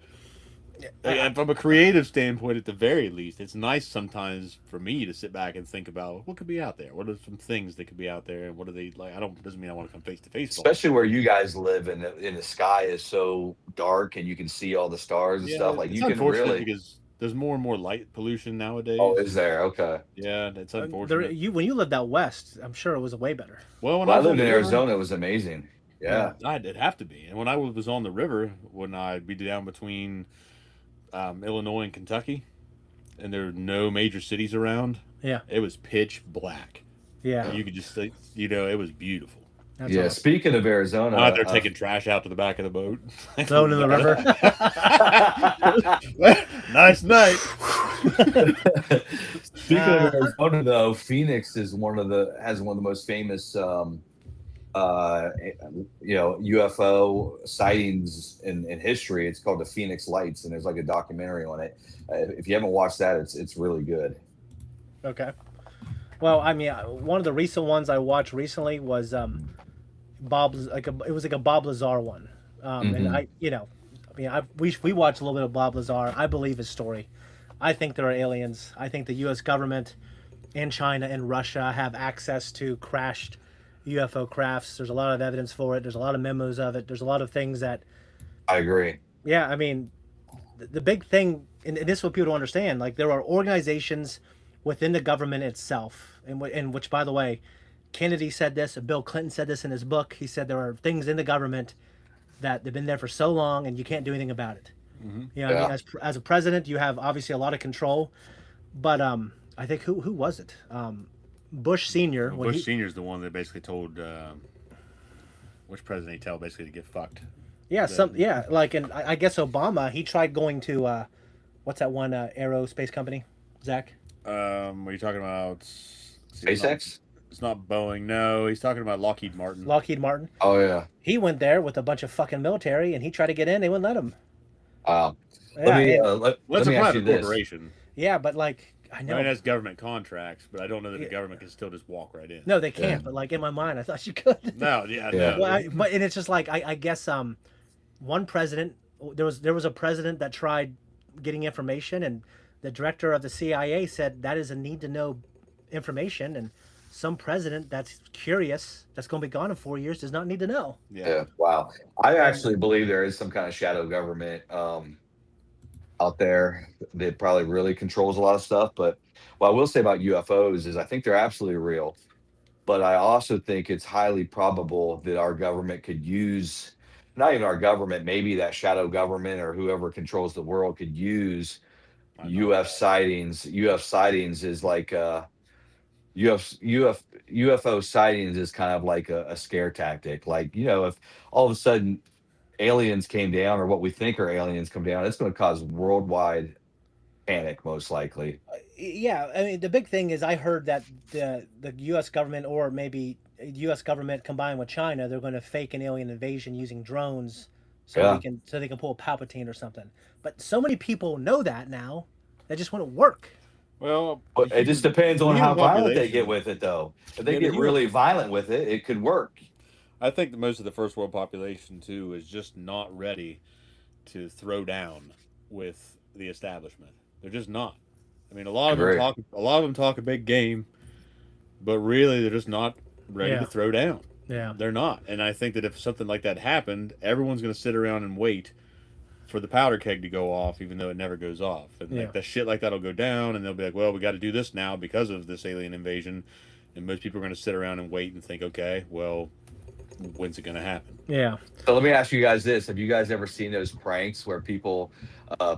I, And from a creative standpoint, at the very least, it's nice sometimes for me to sit back and think about what could be out there. What are some things that could be out there, and what are they like? I don't doesn't mean I want to come face to face with all Especially where you guys live and the sky is so dark and you can see all the stars and yeah, stuff. Like it's you can unfortunate really. because there's more and more light pollution Oh, nowadays. is there? Okay. Yeah, it's there, unfortunate. you when you lived out west, I'm sure it was way better. Well, when I Well, I was on lived the in river, Arizona. It was amazing. Yeah. Yeah. it'd have to be. And when I was on the river, when I'd be down between Illinois and Kentucky, and there were no major cities around, Yeah. it was pitch black. Yeah. You could just, it was beautiful. That's Yeah. awesome. Speaking of Arizona, I'm out there taking trash out to the back of the boat. Thrown in the river. Nice night. speaking of Arizona, though, Phoenix is has one of the most famous uh, UFO sightings in history. It's called the Phoenix Lights, and there's like a documentary on it. If you haven't watched that, it's really good. Okay. Well, I mean, one of the recent ones I watched recently was it was like a Bob Lazar one, and Hmm. I mean, we watched a little bit of Bob Lazar. I believe his story. I think there are aliens. I think the U.S. government and China and Russia have access to crashed UFO crafts. There's a lot of evidence for it. There's a lot of memos of it. There's a lot of things that, I agree. yeah, I mean, the big thing, and this is what people don't understand. Like there are organizations within the government itself, in which, by the way, Kennedy said this, and Bill Clinton said this in his book. He said there are things in the government that they've been there for so long, and you can't do anything about it. You know, what I mean, Yeah. as a president, you have obviously a lot of control, but I think who was it? Bush Senior when Bush he Senior's the one that basically told which president he tell basically to get fucked. like, and I guess Obama, he tried going to what's that one aerospace company, Zach? What are you talking about? SpaceX. It's not Boeing. No, he's talking about Lockheed Martin. Lockheed Martin. Oh yeah. He went there with a bunch of fucking military, and he tried to get in. They wouldn't let him. Wow. Yeah, Let me and- Well, let it's a me ask you private this. corporation. yeah, but like I I know. mean, it has government contracts, but I don't know that the Yeah. government can still just walk right in. No, they can't. Yeah. But like in my mind, I thought you could. No, yeah, Yeah. no. Well, but and it's just like I guess one president there was a president that tried getting information, and the director of the CIA said that is a need to know information, and some president that's curious that's going to be gone in 4 years does not need to know. yeah. Yeah. Wow. I actually believe there is some kind of shadow government out there that probably really controls a lot of stuff. But what I will say about UFOs is I think they're absolutely real. But I also think it's highly probable that our government could use, not even our government, maybe that shadow government or whoever controls the world could use I know. UF sightings. UF sightings is like UFO sightings is kind of like a scare tactic. Like, if all of a sudden aliens came down or what we think are aliens come down, it's going to cause worldwide panic, most likely. Yeah, I mean the big thing is I heard that the U.S. government or maybe U.S. government combined with China, they're going to fake an alien invasion using drones, Yeah. so they can pull a Palpatine or something. But so many people know that now, that just wouldn't work. Well, But it just depends on human how violent they get population- with it, though. If Yeah, they the get human- really violent with it, it could work. I think that most of the first world population too is just not ready to throw down with the establishment. They're just not. I mean, Agree. a lot of them talk a big game, but really they're just not ready Yeah. to throw down. Yeah. They're not. And I think that if something like that happened, everyone's going to sit around and wait for the powder keg to go off, even though it never goes off. And Yeah. like the shit like that'll go down, and they'll be like, "Well, we got to do this now because of this alien invasion." And most people are going to sit around and wait and think, "Okay, well, when's it going to happen?" Yeah. So let me ask you guys this: have you guys ever seen those pranks where people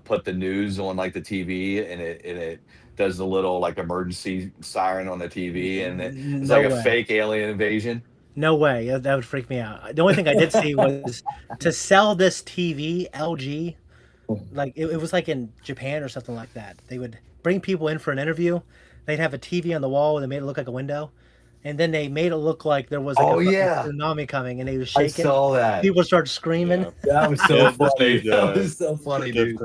put the news on like the TV and it does the little like emergency siren on the TV and it's No like a way. fake alien invasion? No way. That would freak me out. The only thing I did see was to sell this TV, LG, like it was like in Japan or something like that. They would bring people in for an interview. They'd have a TV on the wall and they made it look like a window. And then they made it look like there was like Oh, a fucking yeah. tsunami coming and they was I shaking. saw that. People started screaming. Yeah. That was so Yeah, funny. dude, That was so funny, dude.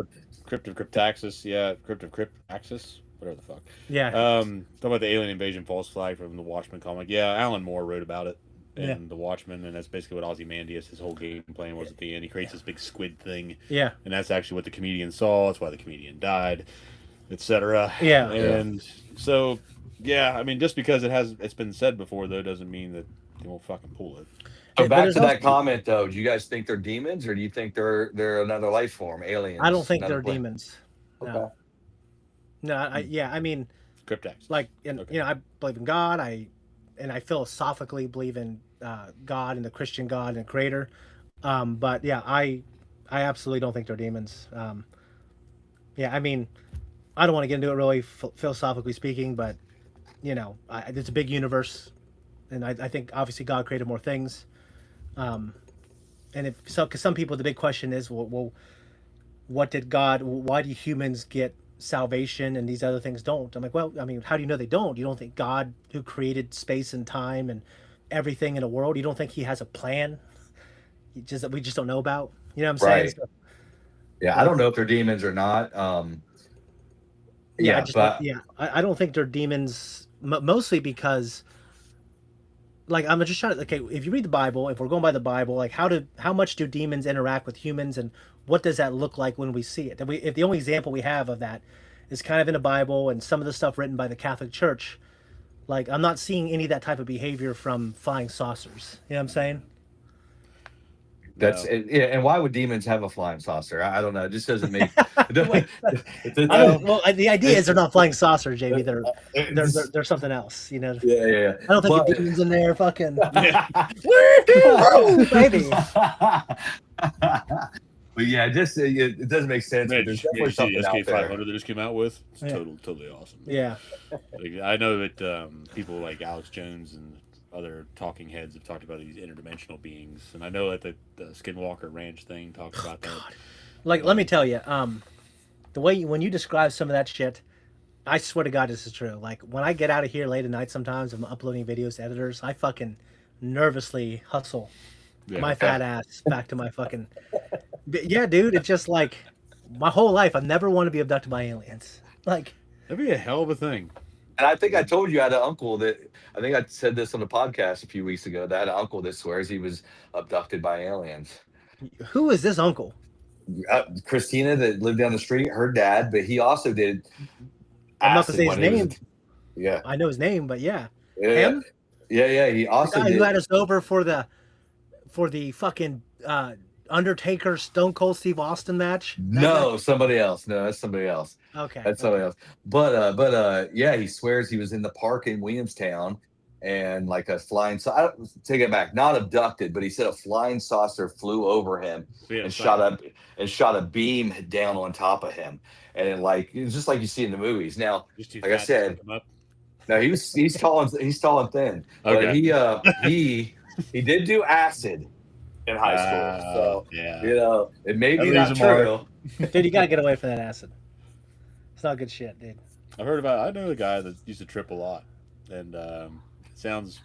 Cryptaxis, yeah, Cryptaxis, whatever the fuck. Yeah. Talking about the alien invasion false flag from the Watchmen comic. Yeah, Alan Moore wrote about it in Yeah. the Watchmen, and that's basically what Ozymandias, his whole game plan was at the end. He creates this big squid thing, Yeah. and that's actually what the comedian saw. That's why the comedian died, etc. Yeah. And so, yeah, I mean, just because it's been said before though, doesn't mean that they won't fucking pull it. So But back there's to that also- comment though, do you guys think they're demons or do you think they're another life form, aliens? I don't think another they're planet? demons. Okay. No. No, I mean, Cryptaxis. like, and, Okay. you know, I believe in God. I philosophically believe in God and the Christian God and Creator. But yeah, I absolutely don't think they're demons. Yeah, I mean, I don't want to get into it really philosophically speaking, but you know, it's a big universe, and I think obviously God created more things. And if so, because some people, the big question is, well, what did God? Why do humans get salvation and these other things don't? I'm like, well, I mean, how do you know they don't? You don't think God, who created space and time and everything in the world, you don't think He has a plan? That we just don't know about. You know what I'm saying? Right. Yeah, I don't know if they're demons or not. Yeah, but I don't think they're demons, mostly because, like, I'm just trying to. Okay, if you read the Bible, if we're going by the Bible, like, how much do demons interact with humans, and what does that look like when we see it? If the only example we have of that is kind of in the Bible and some of the stuff written by the Catholic Church, like, I'm not seeing any of that type of behavior from flying saucers. You know what I'm saying? that's No. yeah. And why would demons have a flying saucer? I don't know. It just doesn't make. Wait, I don't, well, the idea is they're not flying saucers, Jamie. They're something else. You know. Yeah. I don't think But- the demons in there fucking. Woo, baby. But yeah, it doesn't make sense. Man, But there's did you definitely see something the out there. SK500 they just came out with? It's Yeah. totally awesome. Yeah. Like, I know that people like Alex Jones and other talking heads have talked about these interdimensional beings, and I know that the Skinwalker Ranch thing talks about that. Like, let me tell you, the way when you describe some of that shit, I swear to God, this is true. Like, when I get out of here late at night, sometimes I'm uploading videos to editors. I fucking nervously hustle Yeah. my fat ass back to my fucking. Yeah, dude. It's just like my whole life. I've never wanted to be abducted by aliens. Like, That'd be a hell of a thing. And I think I told you I had an uncle that I think I said this on the podcast a few weeks ago. That I had an uncle that swears he was abducted by aliens. who is this uncle? Christina that lived down the street, her dad, but he also did. I'm not to acid say his when he was a- name. Yeah. I know his name, but yeah, Yeah. him. Yeah. He The also guy did. who had us over for the fucking Undertaker Stone Cold Steve Austin match. That No, somebody else. No, that's somebody else. guy? Okay. That's somebody else. But yeah, he swears he was in the park in Williamstown and like a flying I don't take it back, not abducted, but he said a flying saucer flew over him Yeah, and it's shot a beam down on top of him. And then, like it's just like you see in the movies. Now, just too like I fat to said, pick 'em up. now he's tall and thin. But Okay. he did do acid in high school. So yeah. you know, it may be That not leaves a true. Dude, you gotta get away from that acid. It's not good shit, dude. I know a guy that used to trip a lot, and it sounds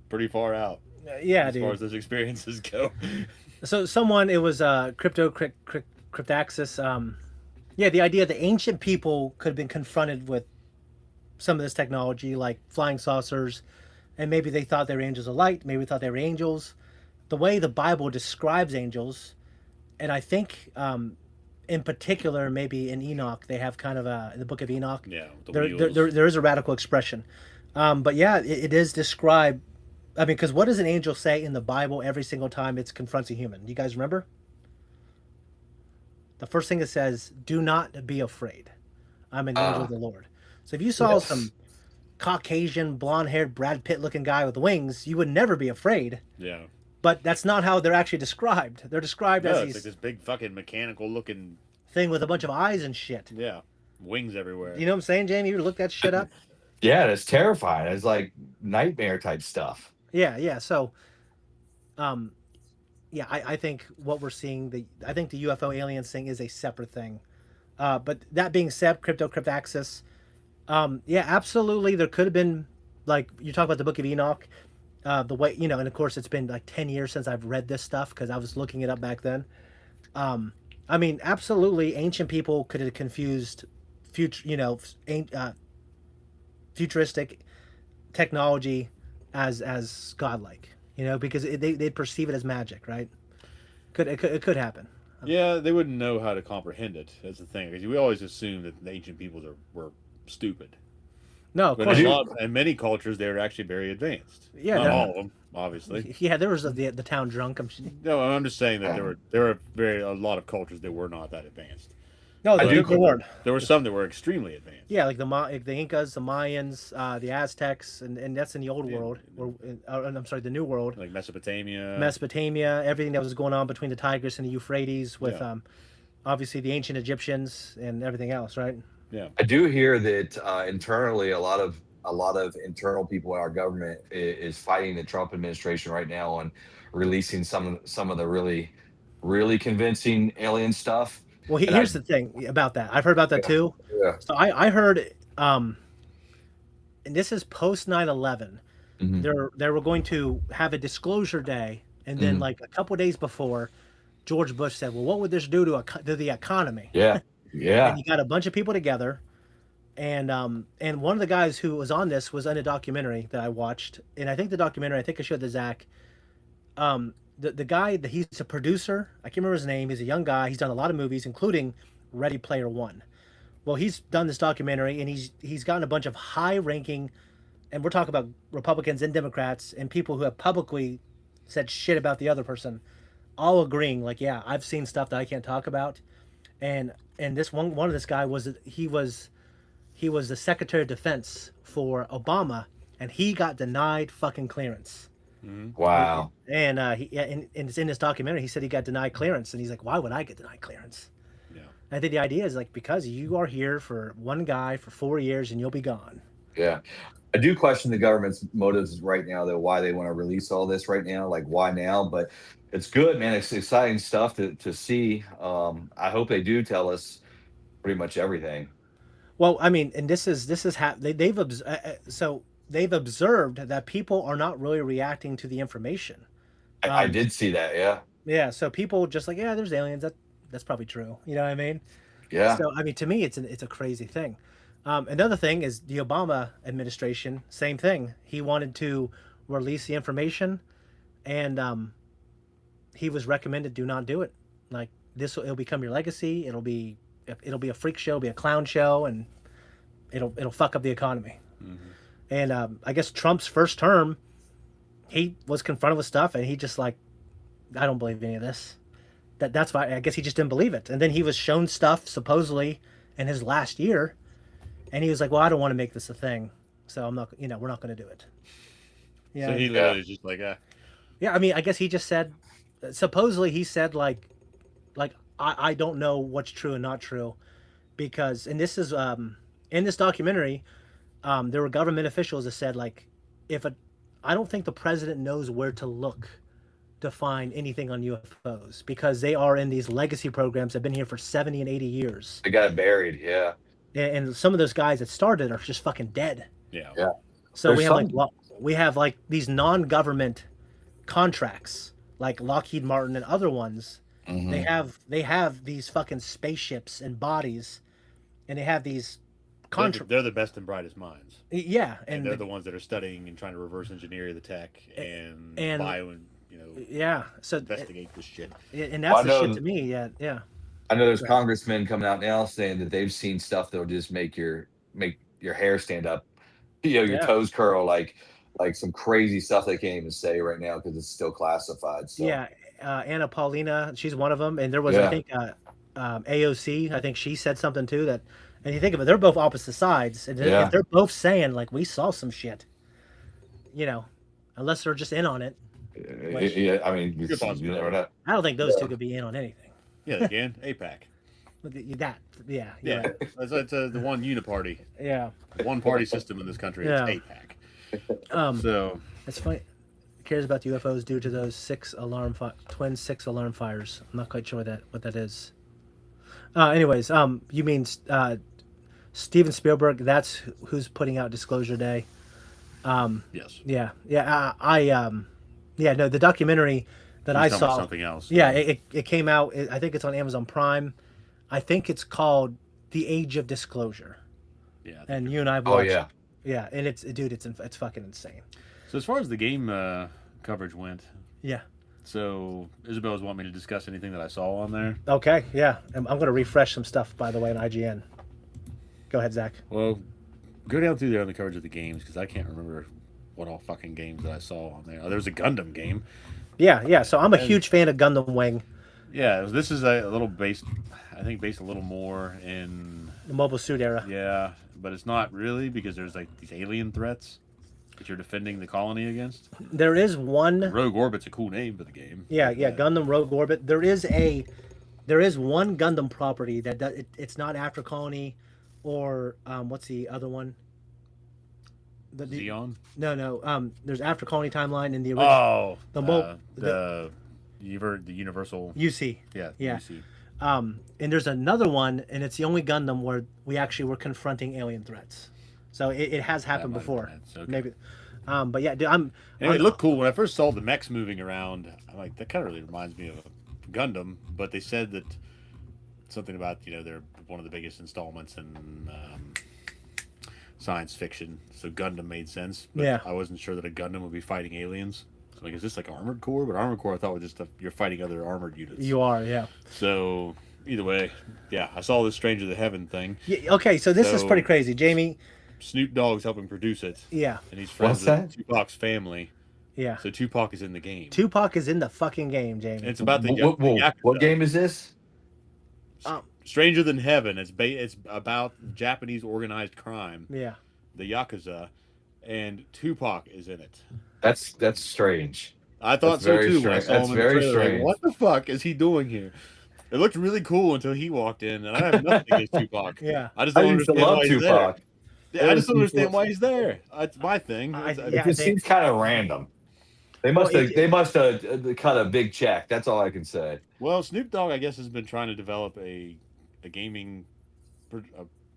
pretty far out Yeah, as far as dude. those experiences go. So it was Cryptaxis. Yeah, the idea that ancient people could have been confronted with some of this technology, like flying saucers, and maybe they thought they were angels of light, maybe they thought they were angels. The way the Bible describes angels, and I think in particular, maybe in Enoch, they have kind of a in the Book of Enoch. Yeah, the There is a radical expression, but yeah, it is described. I mean, because what does an angel say in the Bible every single time it confronts a human? Do you guys remember? The first thing it says, "Do not be afraid. I'm an angel of the Lord." So if you saw Yes. some Caucasian, blonde-haired, Brad Pitt-looking guy with wings, you would never be afraid. Yeah. But that's not how they're actually described. They're described No, as it's these like this big fucking mechanical looking. thing with a bunch of eyes and shit. Yeah, wings everywhere. You know what I'm saying, Jamie? You look that shit up. Yeah, that's terrifying. It's like nightmare type stuff. Yeah, yeah. So, um, yeah, I think what we're seeing, I think the UFO aliens thing is a separate thing. But that being said, cryptaxis, yeah, absolutely, there could have been, like you talk about the Book of Enoch, the way and of course it's been like 10 years since I've read this stuff because I was looking it up back then. I mean, absolutely, ancient people could have confused future, futuristic technology as godlike, because they'd perceive it as magic, right? It could happen. Yeah, they wouldn't know how to comprehend it. That's the thing. Because we always assume that the ancient peoples were stupid. No, of But course. in many cultures, they're actually very advanced. Yeah, Not all of them, obviously. Yeah, there was the town drunk. No, I'm just saying that there were a lot of cultures that were not that advanced. No, I do- there weren't. There were some that were extremely advanced. Yeah, like the Incas, the Mayans, the Aztecs, and that's in the old Yeah. world. I'm sorry, the new world. Like Mesopotamia. Mesopotamia, everything that was going on between the Tigris and the Euphrates, with Yeah. obviously the ancient Egyptians and everything else, right? Yeah. I do hear that internally, a lot of internal people in our government is fighting the Trump administration right now on releasing some of the really convincing alien stuff. Well, And here's the thing about that. I've heard about that too. Yeah. So I heard, and this is post 9/11. Mhm. They were going to have a disclosure day, and then Mhm. like a couple days before, George Bush said, "Well, what would this do to the economy?" Yeah. Yeah. And he got a bunch of people together, and one of the guys who was on this was in a documentary that I watched, and I think the documentary, I think I showed the Zach. The guy that he's a producer, I can't remember his name. He's a young guy. He's done a lot of movies, including Ready Player One. Well, he's done this documentary, and he's gotten a bunch of high-ranking, and we're talking about Republicans and Democrats and people who have publicly said shit about the other person, all agreeing like, yeah, I've seen stuff that I can't talk about, and this one of this guy he was the Secretary of Defense for Obama, and he got denied fucking clearance. Wow. And and it's in this documentary. He said he got denied clearance, and he's like, "Why would I get denied clearance?" Yeah. I think the idea is like because you are here for one guy for 4 years, and you'll be gone. Yeah. I do question the government's motives right now, though, why they want to release all this right now. Like, why now? But it's good, man. It's exciting stuff to see. I hope they do tell us pretty much everything. Well, I mean, and this is so they've observed that people are not really reacting to the information. I did see that. Yeah. Yeah, so people just like, yeah, there's aliens. That's probably true. You know what I mean? Yeah. So I mean, to me, it's a crazy thing. Another thing is the Obama administration. Same thing. He wanted to release the information, and he was recommended do not do it. Like it'll become your legacy. It'll be a freak show, be a clown show, and it'll fuck up the economy. And I guess Trump's first term, he was confronted with stuff, and he just like, I don't believe any of this. That's why I guess he just didn't believe it. And then he was shown stuff supposedly in his last year, and he was like, "Well, I don't want to make this a thing, so I'm not. We're not going to do it." Yeah. So he literally is just like, Yeah, I mean, I guess he just said, supposedly he said like I don't know what's true and not true, because and this is in this documentary, there were government officials that said like, I don't think the president knows where to look to find anything on UFOs because they are in these legacy programs that have been here for 70 and 80 years, They got it buried. Yeah. and some of those guys that started are just fucking dead. yeah. Yeah. So There's we have like these non-government contracts like Lockheed Martin and other ones Mhm. They have these fucking spaceships and bodies, and they have these They're the best and brightest minds, yeah, and they're the ones that are studying and trying to reverse engineer the tech and and bio and yeah, so investigate this shit. and Well, that's the shit to me. Yeah, yeah. I know there's Right. congressmen coming out now saying that they've seen stuff that'll just make your hair stand up, your Yeah. toes curl, like some crazy stuff they can't even say right now because it's still classified. So Yeah, Anna Paulina, she's one of them, and there was, I yeah, think, AOC. I think she said something too that, and you think of it, they're both opposite sides, and if yeah, they're both saying like we saw some shit, you know, unless they're just in on it, which yeah. I mean, Good you never possibility. know. I don't think those two could be in on anything. Yeah, they can. APAC. Look at that, yeah, you're Yeah, right. that's the one uniparty, Yeah, one party system in this country. Yeah. It's APAC. um, So it's funny. Cares about the UFOs due to those twin 6 alarm fires. I'm not quite sure what that is. Anyways, you mean Steven Spielberg? That's who's putting out Disclosure Day. yes, Yeah, yeah. Yeah. No, the documentary that I talking about saw. something else. Yeah, it came out. I think it's on Amazon Prime. I think it's called The Age of Disclosure. Yeah. I think And you're you and I've Oh watched. yeah, Yeah, and it's fucking insane. So as far as the game coverage went, Yeah. so Isabel's want me to discuss anything that I saw on there. Okay. Yeah, I'm gonna refresh some stuff by the way on IGN. Go ahead, Zach. Well, go down through there on the coverage of the games because I can't remember what all fucking games that I saw on there. Oh, there was a Gundam game. Yeah, yeah. So I'm a And- huge fan of Gundam Wing, Yeah, this is a little based. I think based a little more in the Mobile Suit era. yeah, but it's not really because there's like these alien threats that you're defending the colony against. There is one. Rogue Orbit's a cool name for the game. Yeah, yeah. Gundam Rogue Orbit. There is one Gundam property that it's not After Colony, or what's the other one? The Xeon. no. There's After Colony timeline in the original Oh, the mo- the Universal. UC. Yeah, Yeah. UC. And there's another one, and it's the only Gundam where we actually were confronting alien threats. So it has happened might have before. been it, okay. Maybe. But yeah, dude, I'm. Anyway, it looked cool when I first saw the mechs moving around. I'm like, that kind of really reminds me of Gundam. But they said that something about they're one of the biggest installments in science fiction, so Gundam made sense. But Yeah. I wasn't sure that a Gundam would be fighting aliens. So like, is this like Armored Core? But Armored Core, I thought was just you're fighting other armored units. You are, yeah. So either way, yeah, I saw this Stranger than Heaven thing. Yeah. Okay, so this is So- pretty crazy, Jamie. Snoop Dogg's helping produce it, Yeah, and he's friends What's with Tupac's family. yeah. So Tupac is in the game. Tupac is in the fucking game, Jamie. And it's about the what game is this? Stranger Than Heaven. It's about Japanese organized crime, Yeah. the Yakuza, and Tupac is in it. That's strange. I thought That's so very too when I strange. saw him That's in the very trailer. Like, strange. what the fuck is he doing here? It looked really cool until he walked in, and I have nothing against Tupac. Yeah. I just I don't used to understand love why he's Tupac. there. Yeah, I just don't understand why he's there. That's my thing. Yeah, It just seems kind of random. They must Well, have cut a big check. That's all I can say. Well, Snoop Dogg, I guess, has been trying to develop a gaming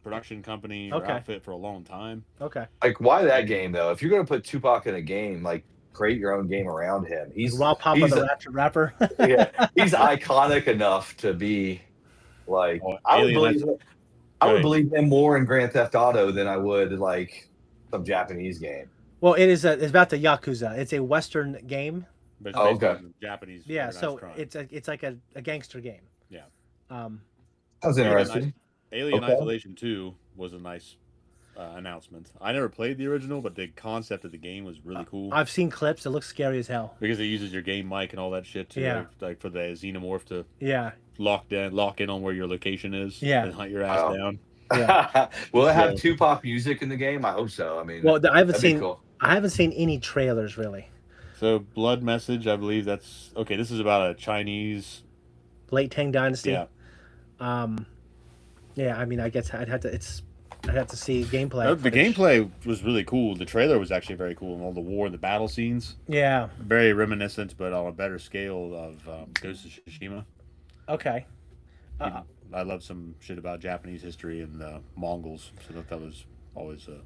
production company or Okay. outfit for a long time. Okay. Like, why that game though? If you're gonna put Tupac in a game, like create your own game around him. He's Raw Papa he's the a- rapper. yeah, he's iconic enough to be like Oh, I would Alien believe I would Right. believe him more in Grand Theft Auto than I would like some Japanese game. Well, it's about the Yakuza. It's a Western game. But it's Oh, based okay. on Japanese. Yeah, organized so crime. it's like a gangster game. Yeah. That was Alien interesting. Alien Okay. Isolation 2 was a nice announcement. I never played the original, but the concept of the game was really cool I've seen clips. It looks scary as hell. because it uses your game mic and all that shit too. Yeah. Like for the xenomorph to Yeah. lock in on where your location is. Yeah. And hunt your ass Wow. down. Yeah. Will it have So- Tupac music in the game? I hope so. I mean, Well, I haven't that'd be seen cool. I haven't seen any trailers really. So Blood Message, I believe that's okay. This is about a Chinese. Late Tang Dynasty. Yeah. Yeah. I mean, I guess I'd have to see gameplay. The gameplay was really cool. The trailer was actually very cool, and all the war and the battle scenes. Yeah. Very reminiscent, but on a better scale of Ghost of Tsushima. Okay. I love some shit about Japanese history and Mongols, so that was always a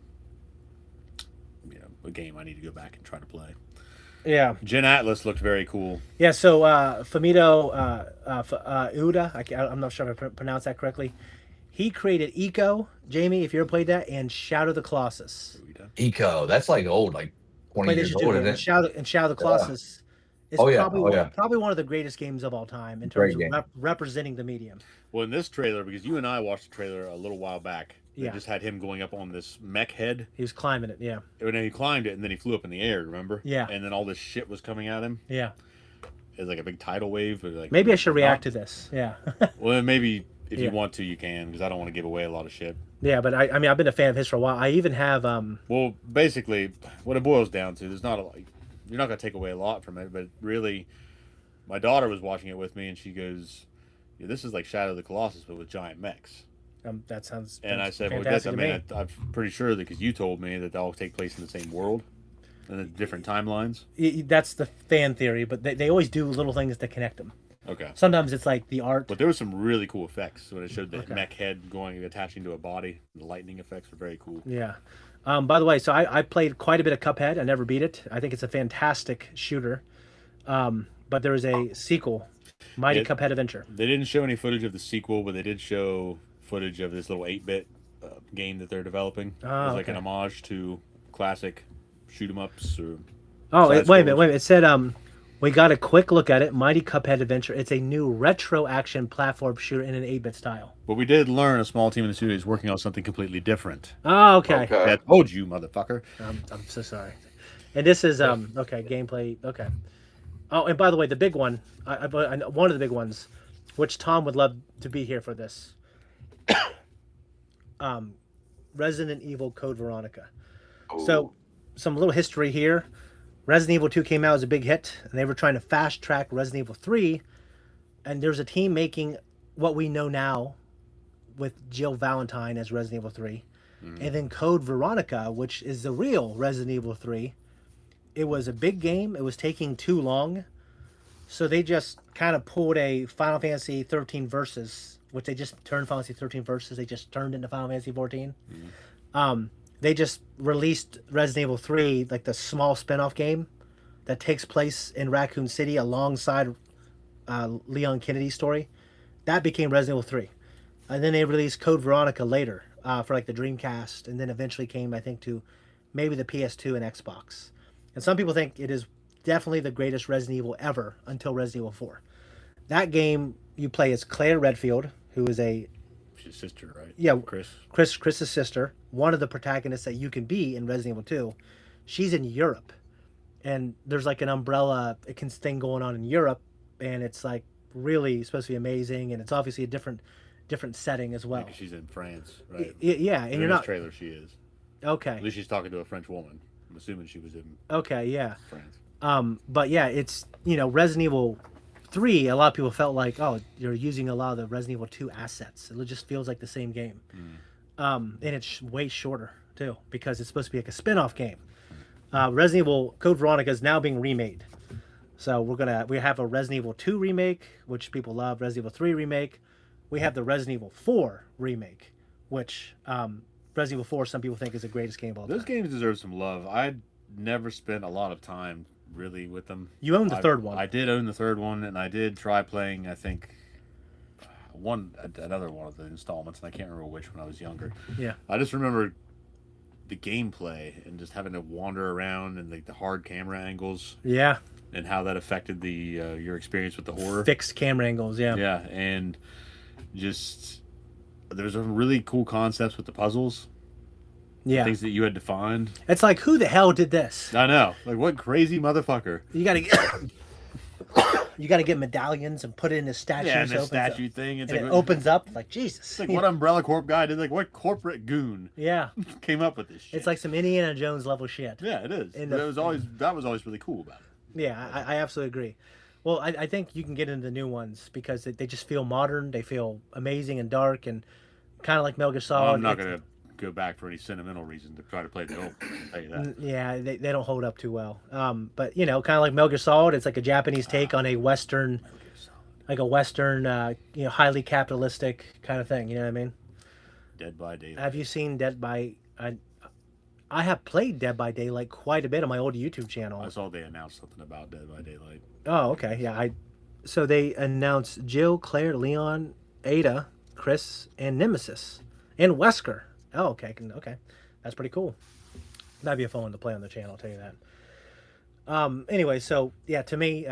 game I need to go back and try to play. Yeah. Gen Atlas looked very cool. Yeah, so Fumito Uda, I'm not sure if I pronounced that correctly. He created Eco, Jamie, if you ever played that, and Shadow of the Colossus. Eco. That's like old, like 20 years PlayStation 2 old, game. isn't it? And Shadow of the Yeah. Colossus is Oh yeah. probably Oh yeah. probably one of the greatest games of all time in terms Great of game. representing the medium. Well, in this trailer, because you and I watched the trailer a little while back, they Yeah. just had him going up on this mech head. He was climbing it, yeah. And then he climbed it, and then he flew up in the air, remember? Yeah. And then all this shit was coming at him. Yeah. It was like a big tidal wave. But like, Maybe I should react to this. Yeah. Well, then maybe if Yeah. you want to, you can, because I don't want to give away a lot of shit. Yeah, but I mean, I've been a fan of his for a while. I even have, Well, basically, what it boils down to, there's not a lot. You're not going to take away a lot from it, but really, my daughter was watching it with me, and she goes, yeah, "This is like Shadow of the Colossus, but with giant mechs." that sounds And I said, "Well, fantastic that's, I to mean, me. I'm pretty sure that because you told me that they all take place in the same world, and the different timelines." That's the fan theory, but they always do little things to connect them. Okay. Sometimes it's like the art. But there was some really cool effects when it showed the Okay. mech head going attaching to a body. The lightning effects were very cool. Yeah. By the way, so I played quite a bit of Cuphead. I never beat it. I think it's a fantastic shooter. But there is a sequel, Mighty Yeah. Cuphead Adventure. They didn't show any footage of the sequel, but they did show footage of this little 8-bit game that they're developing. It was like okay. an homage to classic shoot 'em ups or Oh, Side wait a minute, scrollers. wait a minute. It said we got a quick look at it. Mighty Cuphead Adventure. It's a new retro action platform shooter in an 8-bit style. But we did learn a small team in the studio is working on something completely different. Oh, okay. I told you, motherfucker. I'm so sorry. And this is okay gameplay. Okay. Oh, and by the way, the big one, I know one of the big ones, which Tom would love to be here for this. Resident Evil Code Veronica. So, some little history here. Resident Evil 2 came out as a big hit, and they were trying to fast track Resident Evil 3. And there's a team making what we know now with Jill Valentine as Resident Evil 3. And then Code Veronica, which is the real Resident Evil 3. It was a big game. It was taking too long. So they just kind of pulled a Final Fantasy 13 Versus, which they just turned Final Fantasy 13 Versus. They just turned into Final Fantasy 14. They just released Resident Evil 3, like the small spin-off game that takes place in Raccoon City alongside Leon Kennedy's story. That became Resident Evil 3. And then they released Code Veronica later for like the Dreamcast, and then eventually came, I think, to maybe the PS2 and Xbox. And some people think it is definitely the greatest Resident Evil ever until Resident Evil 4. That game, you play as Claire Redfield, who is a She's sister, right? Yeah. Chris. Chris's sister, one of the protagonists that you can be in Resident Evil 2. She's in Europe, and there's like an umbrella thing going on in Europe, and it's like really supposed to be amazing, and it's obviously a different setting as well. She's in France, right? Yeah, and in you're this not trailer. She is. At okay. least she's talking to a French woman. I'm assuming she was in Okay, yeah. France. But yeah, it's Resident Evil 3. A lot of people felt like, oh, you're using a lot of the Resident Evil 2 assets. It just feels like the same game. And it's way shorter too because it's supposed to be like a spin-off game. Resident Evil Code Veronica is now being remade. So we have a Resident Evil 2 remake, which people love. Resident Evil 3 remake. We have the Resident Evil 4 remake, which Resident Evil 4 some people think is the greatest game of all time. Those games deserve some love. I never spent a lot of time really with them. You own the third one. I did own the third one, and I did try playing, I think, another one of the installments, and I can't remember which when I was younger. Yeah. I just remember the gameplay and just having to wander around and like the hard camera angles Yeah. and how that affected the your experience with the horror. Fixed camera angles, yeah. Yeah, and just there's some really cool concepts with the puzzles, Yeah. things that you had to find. It's like, who the hell did this? I know, like what crazy motherfucker. You gotta get you gotta get medallions and put it in a statue. Yeah, and so the it opens up. statue thing. It's And like, it opens up like Jesus. It's like what Umbrella Corp guy did. Like what corporate goon Yeah. came up with this shit? It's like some Indiana Jones level shit. yeah, it is. in But the- it was always that was always really cool about it. Yeah, I absolutely agree. Well, I think you can get into the new ones because they just feel modern. They feel amazing and dark and kind of like Metal Gear Solid. I'm not It's- gonna go back for any sentimental reason to try to play the old. I can tell you that. Yeah, they don't hold up too well. But kind of like Metal Gear Solid, it's like a Japanese take on a Western, highly capitalistic kind of thing. You know what I mean? Dead by Daylight. Have you seen Dead by? I have played Dead by Daylight quite a bit on my old YouTube I channel. saw they announced something about Dead by Daylight. Oh, okay. Yeah, so they announced Jill, Claire, Leon, Ada, Chris, and Nemesis, and Wesker. Oh, okay. Okay, that's pretty cool. That'd be a fun one to play on the channel. I'll tell you that. Anyway, so yeah, to me,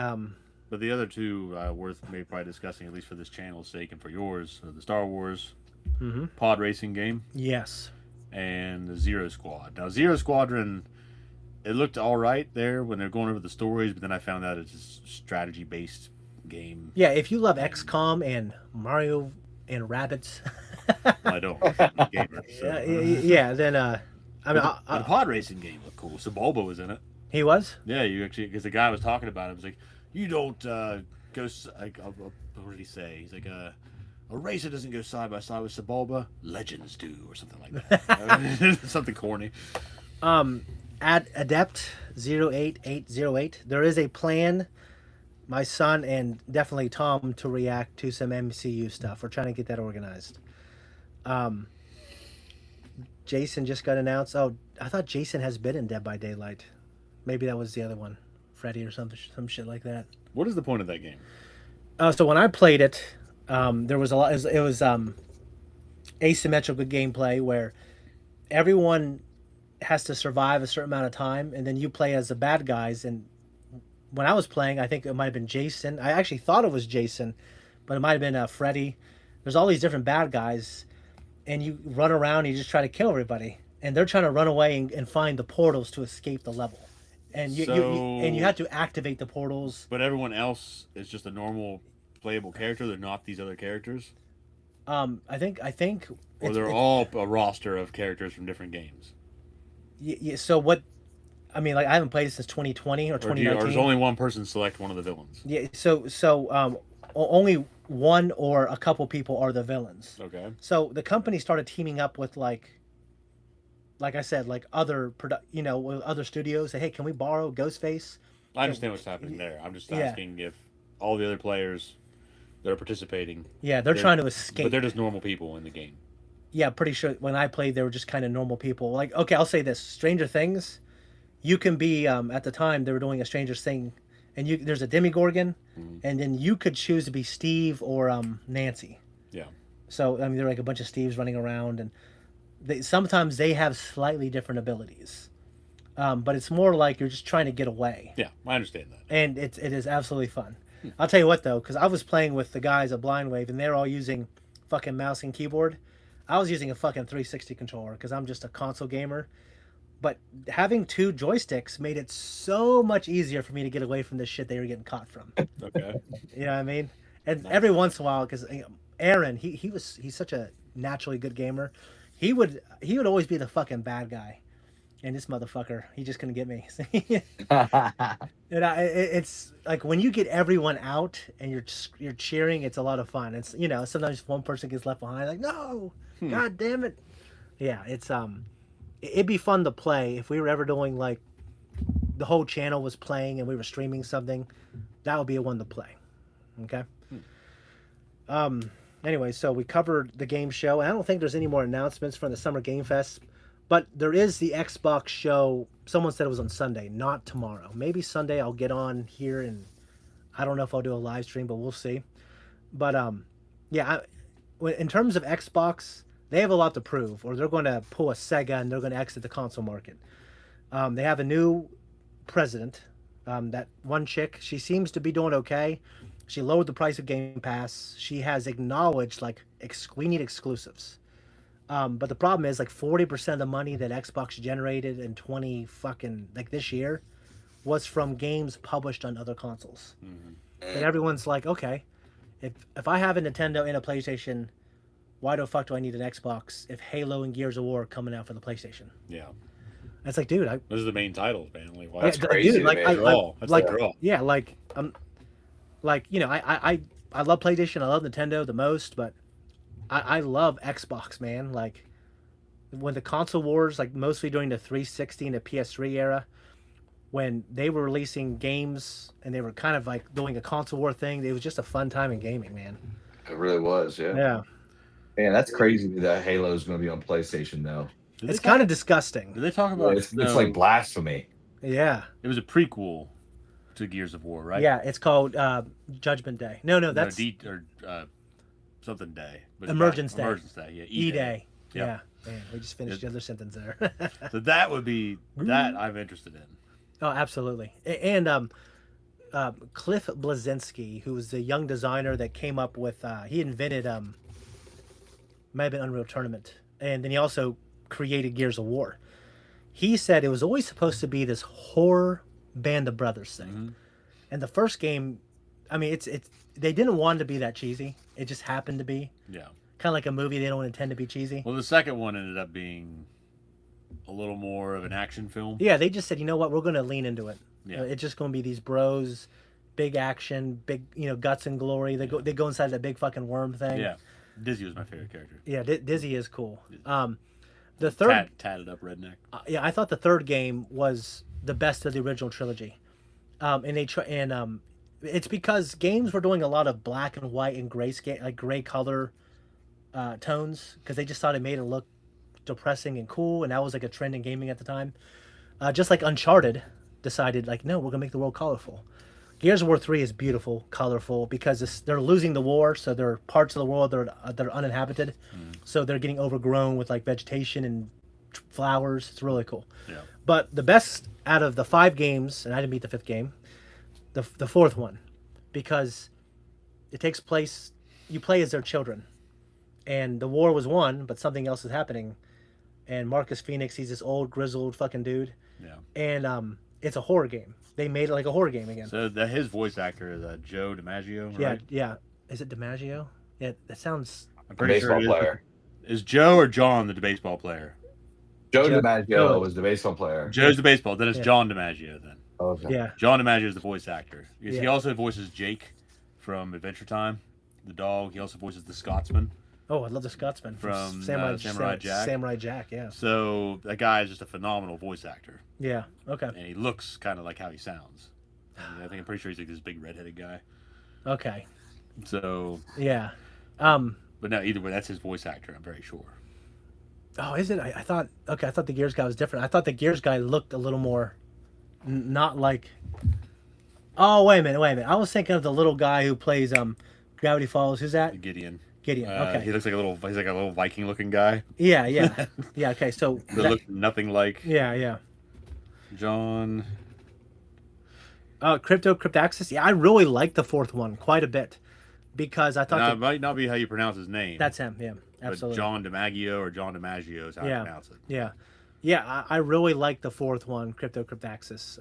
But the other two worth maybe probably discussing, at least for this channel's sake and for yours, the Star Wars pod racing game yes, and the Zero Squad. Now, Zero Squadron, it looked all right there when they're going over the stories, but then I found out it's a strategy-based game. yeah. If you love XCOM and Mario and rabbits, I don't. I'm a gamer. So. yeah, then I mean, The pod racing game looked cool. Sebulba was in it. he was. Yeah, you actually, because the guy was talking about it, was like, you don't go, like, what did he say? He's like, a racer doesn't go side by side with Sebulba, legends do, or something like that. Something corny. At Adept 08808, there is a plan. My son and definitely Tom to react to some MCU stuff. We're trying to get that organized. Jason just got announced. Oh, I thought Jason has been in Dead by Daylight. Maybe that was the other one, Freddy or something, some shit like that. What is the point of that game? So when I played it, there was a lot. It was asymmetrical gameplay where everyone has to survive a certain amount of time, and then you play as the bad guys. And when I was playing, I think it might have been Jason. I actually thought it was Jason, but it might have been Freddy. There's all these different bad guys, and you run around and you just try to kill everybody, and they're trying to run away and find the portals to escape the level. And you have to activate the portals. But everyone else is just a normal playable character. They're not these other characters. I think Or they're all a roster of characters from different games. yeah. So what? I mean, like I haven't played it since 2020 or Or 2019. does only one person select one of the villains? Yeah. So only one or a couple people are the villains. Okay. So the company started teaming up with like I said, like other with other studios. Say, hey, can we borrow Ghostface? I understand what's happening there. I'm just Yeah. asking if all the other players that are participating, Yeah, they're trying to escape. but they're just normal people in the game. Yeah, pretty sure when I played, they were just kind of normal people. Like, okay, I'll say this: Stranger Things, you can be at the time they were doing a Stranger Thing, and there's a Demigorgon, and then you could choose to be Steve or Nancy. Yeah. So I mean, there are like a bunch of Steves running around, and sometimes they have slightly different abilities, but it's more like you're just trying to get away, Yeah, I understand that. and it is absolutely fun. I'll tell you what though, because I was playing with the guys at Blind Wave, and they're all using fucking mouse and keyboard. I was using a fucking 360 controller because I'm just a console gamer. But having two joysticks made it so much easier for me to get away from this shit they were getting caught from. Okay. You know what I mean? And every once in a while, because Aaron, he's such a naturally good gamer. He would always be the fucking bad guy, and this motherfucker, he just couldn't get me. And it's like when you get everyone out and you're cheering, it's a lot of fun. It's sometimes one person gets left behind, like no, god damn it. Yeah, it's it'd be fun to play if we were ever doing like the whole channel was playing and we were streaming something. That would be a one to play. Okay. Anyway, so we covered the game show. I don't think there's any more announcements from the Summer Game Fest, but there is the Xbox show. Someone said it was on Sunday, not tomorrow. Maybe Sunday I'll get on here, and I don't know if I'll do a live stream, but we'll see. But yeah, in terms of Xbox, they have a lot to prove, or they're going to pull a Sega and they're going to exit the console market. They have a new president. That one chick, she seems to be doing okay. She lowered the price of Game Pass. She has acknowledged like we need exclusives. But the problem is like 40% of the money that Xbox generated in 20 fucking like this year was from games published on other consoles. And everyone's like, okay, if I have a Nintendo and a PlayStation, why the fuck do I need an Xbox if Halo and Gears of War are coming out for the PlayStation? Yeah. It's like, dude, Those are the main titles, man. Like, wow. That's crazy, dude, like, man. That's the draw. yeah, like I love PlayStation, I love Nintendo the most, but I love Xbox, man. Like when the console wars, like mostly during the 360 and the PS3 era, when they were releasing games and they were kind of like doing a console war thing, it was just a fun time in gaming, man. It really was, yeah. Yeah. Man, that's crazy that Halo is going to be on PlayStation, though. Did It's they kind talk- of disgusting. Did they talk Well, about? it's no, like blasphemy. Yeah. it was a prequel to Gears of War, right? Yeah, it's called Judgment Day. No, No, that's something day. But Emergence Day. Emergence Day. Yeah. E-Day. Yep. Yeah. Man, we just finished It- the other sentence there. So that would be that I'm interested in. Oh, absolutely. And Cliff Blazinski, who was the young designer that came up with, he invented, might have been Unreal Tournament, and then he also created Gears of War. He said it was always supposed to be this horror Band of Brothers thing, Mhm. and the first game, I mean, it's they didn't want it to be that cheesy. It just happened to be Yeah. kind of like a movie they don't intend to be cheesy. Well, the second one ended up being a little more of an action film. Yeah, they just said, you know what, we're going to lean into it. Yeah. It's just going to be these bros, big action, big guts and glory. They go inside that big fucking worm thing. Yeah. Dizzy was my favorite character. Yeah, Dizzy is cool. Dizzy. The third, Tatted up redneck. yeah, I thought the third game was the best of the original trilogy. It's because games were doing a lot of black and white and gray color tones because they just thought it made it look depressing and cool, and that was like a trend in gaming at the time. Just like Uncharted decided, like, no, we're gonna make the world colorful. Gears of War 3 is beautiful, colorful, because they're losing the war, so there are parts of the world that are uninhabited, so they're getting overgrown with like vegetation and flowers. It's really cool. Yeah. But the best out of the 5 games, and I didn't beat the 5th game, the 4th one, because it takes place, you play as their children, and the war was won, but something else is happening, and Marcus Phoenix, he's this old grizzled fucking dude, Yeah. and it's a horror game. They made it like a horror game again. So his voice actor is Joe DiMaggio, right? Yeah. Is it DiMaggio? Yeah, that sounds. I'm pretty sure Baseball it is. player. Is Joe or John the baseball player? Joe Joe- DiMaggio was the baseball player. Joe's the baseball. Then it's Yeah. John DiMaggio then. Okay. Yeah. John DiMaggio is the voice actor. He Yeah. also voices Jake from Adventure Time, the dog. He also voices the Scotsman. Oh, I love the Scotsman From, Samurai Jack. Samurai Jack. Yeah. So that guy is just a phenomenal voice actor, Yeah. Okay. and he looks kind of like how he sounds. And I'm pretty sure he's like this big redheaded guy. Okay. So, Yeah. but no, either way, that's his voice actor. I'm very sure. Oh, is it? I thought. Okay, I thought the Gears guy was different. I thought the Gears guy looked a little more, not like. Oh, wait a minute. I was thinking of the little guy who plays Gravity Falls. Who's that? Gideon. Gideon. Okay. He looks like he's like a little Viking looking guy. Yeah. Yeah. Okay. So. That looks nothing like Yeah. John. Cryptaxis. Yeah, I really liked the 4th one quite a bit, because I thought Now, it might not be how you pronounce his name. that's him. Yeah. but Absolutely. John DiMaggio or John DiMaggio is how Yeah. I pronounce it. Yeah. I really liked the 4th one, Cryptaxis.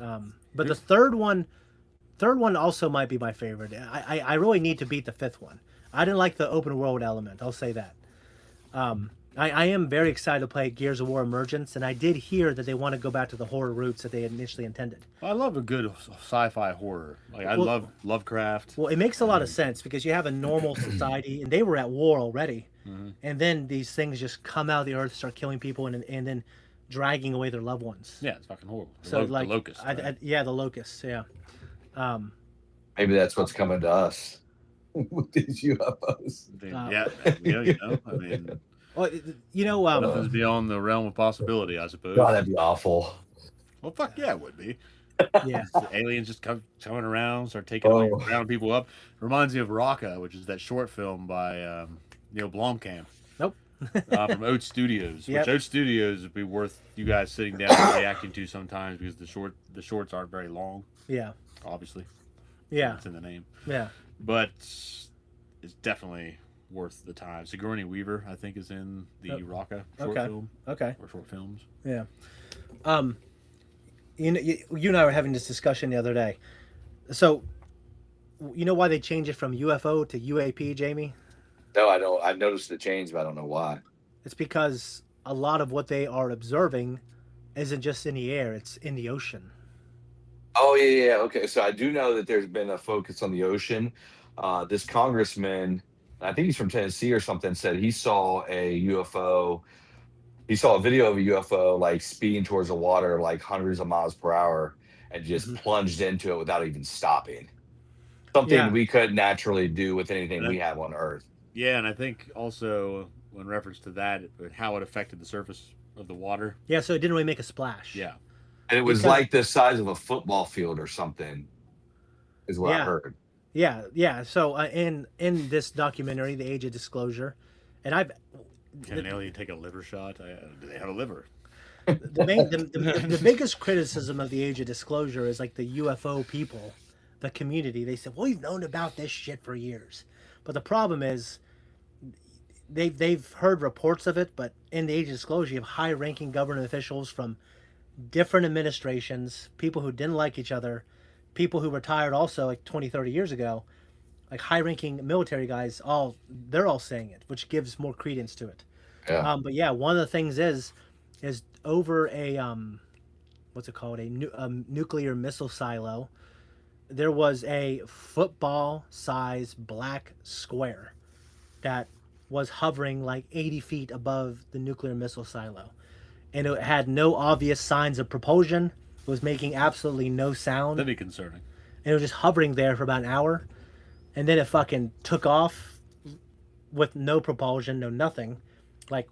But the third one also might be my favorite. I really need to beat the 5th one. I didn't like the open world element. I'll say that. I am very excited to play Gears of War Emergence, and I did hear that they want to go back to the horror roots that they initially intended. I love a good sci-fi horror. Like I Well- love Lovecraft. Well, it makes a lot of sense because you have a normal society, and they were at war already, Mm-hmm. and then these things just come out of the earth, start killing people, and then dragging away their loved ones. Yeah, it's fucking horrible. So The like, locust. right? yeah, the locusts. Yeah. Maybe that's what's coming to us with these UFOs. Yeah, you know. I mean, Well, nothing's beyond the realm of possibility, I suppose. God, that'd be awful. Well, fuck yeah, it would be. yeah, The aliens just coming around, start taking like, Oh. rounding people up. Reminds me of Rocca, which is that short film by Neil Blomkamp. Nope. From Oat Studios, Yep. which Oat Studios would be worth you guys sitting down and reacting to sometimes because the shorts aren't very long, yeah, obviously. yeah, It's in the name. yeah. But it's definitely worth the time. Sigourney Weaver, I think, is in the Oh, Rocca short okay. film Okay. or short films. Yeah. You and I were having this discussion the other day. So, you know why they changed it from UFO to UAP, Jamie? No, I don't. I've noticed the change, but I don't know why. It's because a lot of what they are observing isn't just in the air; it's in the ocean. Oh yeah. Okay, so I do know that there's been a focus on the ocean. This congressman, I think he's from Tennessee or something, said he saw a UFO. He saw a video of a UFO like speeding towards the water like hundreds of miles per hour and just Mhm. plunged into it without even stopping. Something Yeah. we couldn't naturally do with anything we have on Earth. Yeah, and I think also in reference to that, how it affected the surface of the water. Yeah, so it didn't really make a splash. Yeah. And it was Because- like the size of a football field or something, is what I Yeah. heard. Yeah. So in this documentary, The Age of Disclosure, and Can an alien take a liver shot? Do they have a liver? the biggest criticism of The Age of Disclosure is like the UFO people, the community. They said, well, we've known about this shit for years, but the problem is they've heard reports of it, but in The Age of Disclosure, you have high-ranking government officials from different administrations, people who didn't like each other, people who retired also like 20, 30 years ago, like high-ranking military guys. They're all saying it, which gives more credence to it. Yeah. But yeah, one of the things is over a what's it called, a nuclear missile silo. There was a football-sized black square that was hovering like 80 feet above the nuclear missile silo, and it had no obvious signs of propulsion. It was making absolutely no sound, That'd be concerning. and it was just hovering there for about an hour, and then it fucking took off with no propulsion, no nothing, like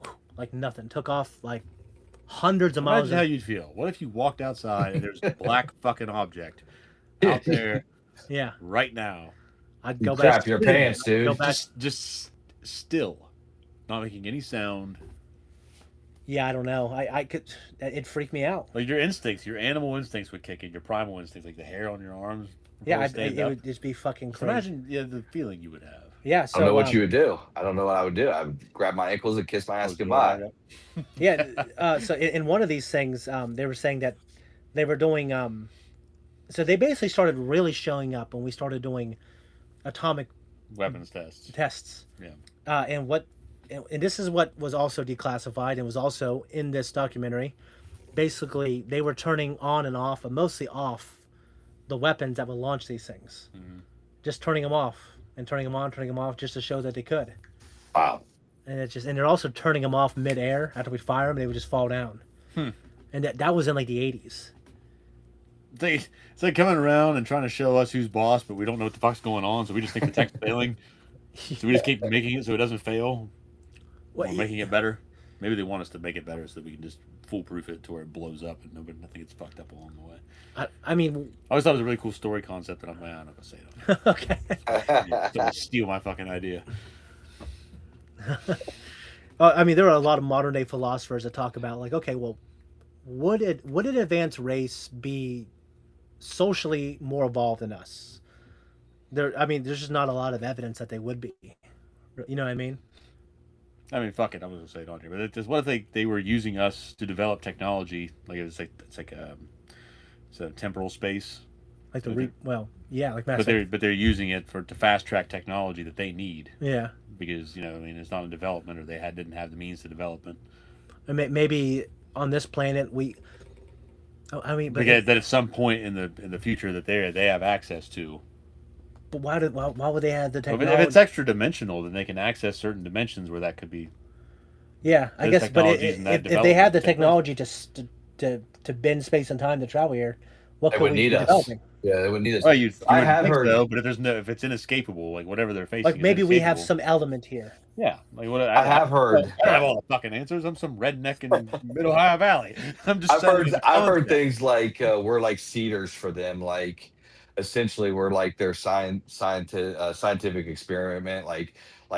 nothing. Took off like hundreds of miles. Imagine how you'd feel. What if you walked outside and there's a black fucking object out there Yeah, right now, I'd You go crap back. your pants, dude. Go back. just still, not making any sound? Yeah, I don't know. I could. It freaked me out. Like your instincts, your animal instincts would kick in. Your primal instincts, like the hair on your arms. Yeah, before it stand up. would just be fucking Just crazy. imagine, the feeling you would have. Yeah, I so don't know what you would do. I don't know what I would do. I would grab my ankles and kiss my ass goodbye. yeah. So in one of these things, they were saying that they were doing. So they basically started really showing up when we started doing atomic Weapons tests. tests. Yeah. And this is what was also declassified and was also in this documentary. Basically, they were turning on and off, but mostly off, the weapons that would launch these things. Mhm. Just turning them off and turning them on, turning them off, just to show that they could. Wow. And they're also turning them off midair after we fire them. They would just fall down. And that was in like the 80s. It's like coming around and trying to show us who's boss, but we don't know what the fuck's going on, so we just think the tech's failing. So we just keep making it so it doesn't fail, What, or making it better. Maybe they want us to make it better so that we can just foolproof it to where it blows up and nothing gets fucked up along the way. I mean, I always thought it was a really cool story concept, and I'm not gonna say it. okay. Don't steal my fucking idea. I mean, there are a lot of modern day philosophers that talk about like, okay, well, would an advanced race be socially more evolved than us? I mean, there's just not a lot of evidence that they would be. You know what I mean? I mean, fuck it. I'm gonna say it on here, but what if they were using us to develop technology? Like it's a temporal space, Like the Okay. like Mass but Effect. they're using it to fast track technology that they need Yeah, because it's not in development, or they didn't have the means to development. and maybe on this planet we. Oh, I mean, but That at some point in the future that they have access to. but why would they have the If technology? it's extra dimensional, then they can access certain dimensions where that could be. Yeah, I There's guess, but technologies in that if they had the development take place. technology to bend space and time to travel here, what They could would we need be us. developing? Yeah, they would need us. Well, you I would have think heard- so, but if it's inescapable, like whatever they're facing, Like is maybe we have inescapable. some element here. Yeah, like what I have heard. I don't have all the fucking answers. I'm some redneck in Mid Ohio Valley. I'm just. I've saying heard. it's a I've heard concept. things like we're like cedars for them. Like essentially, we're like their scientific experiment. Like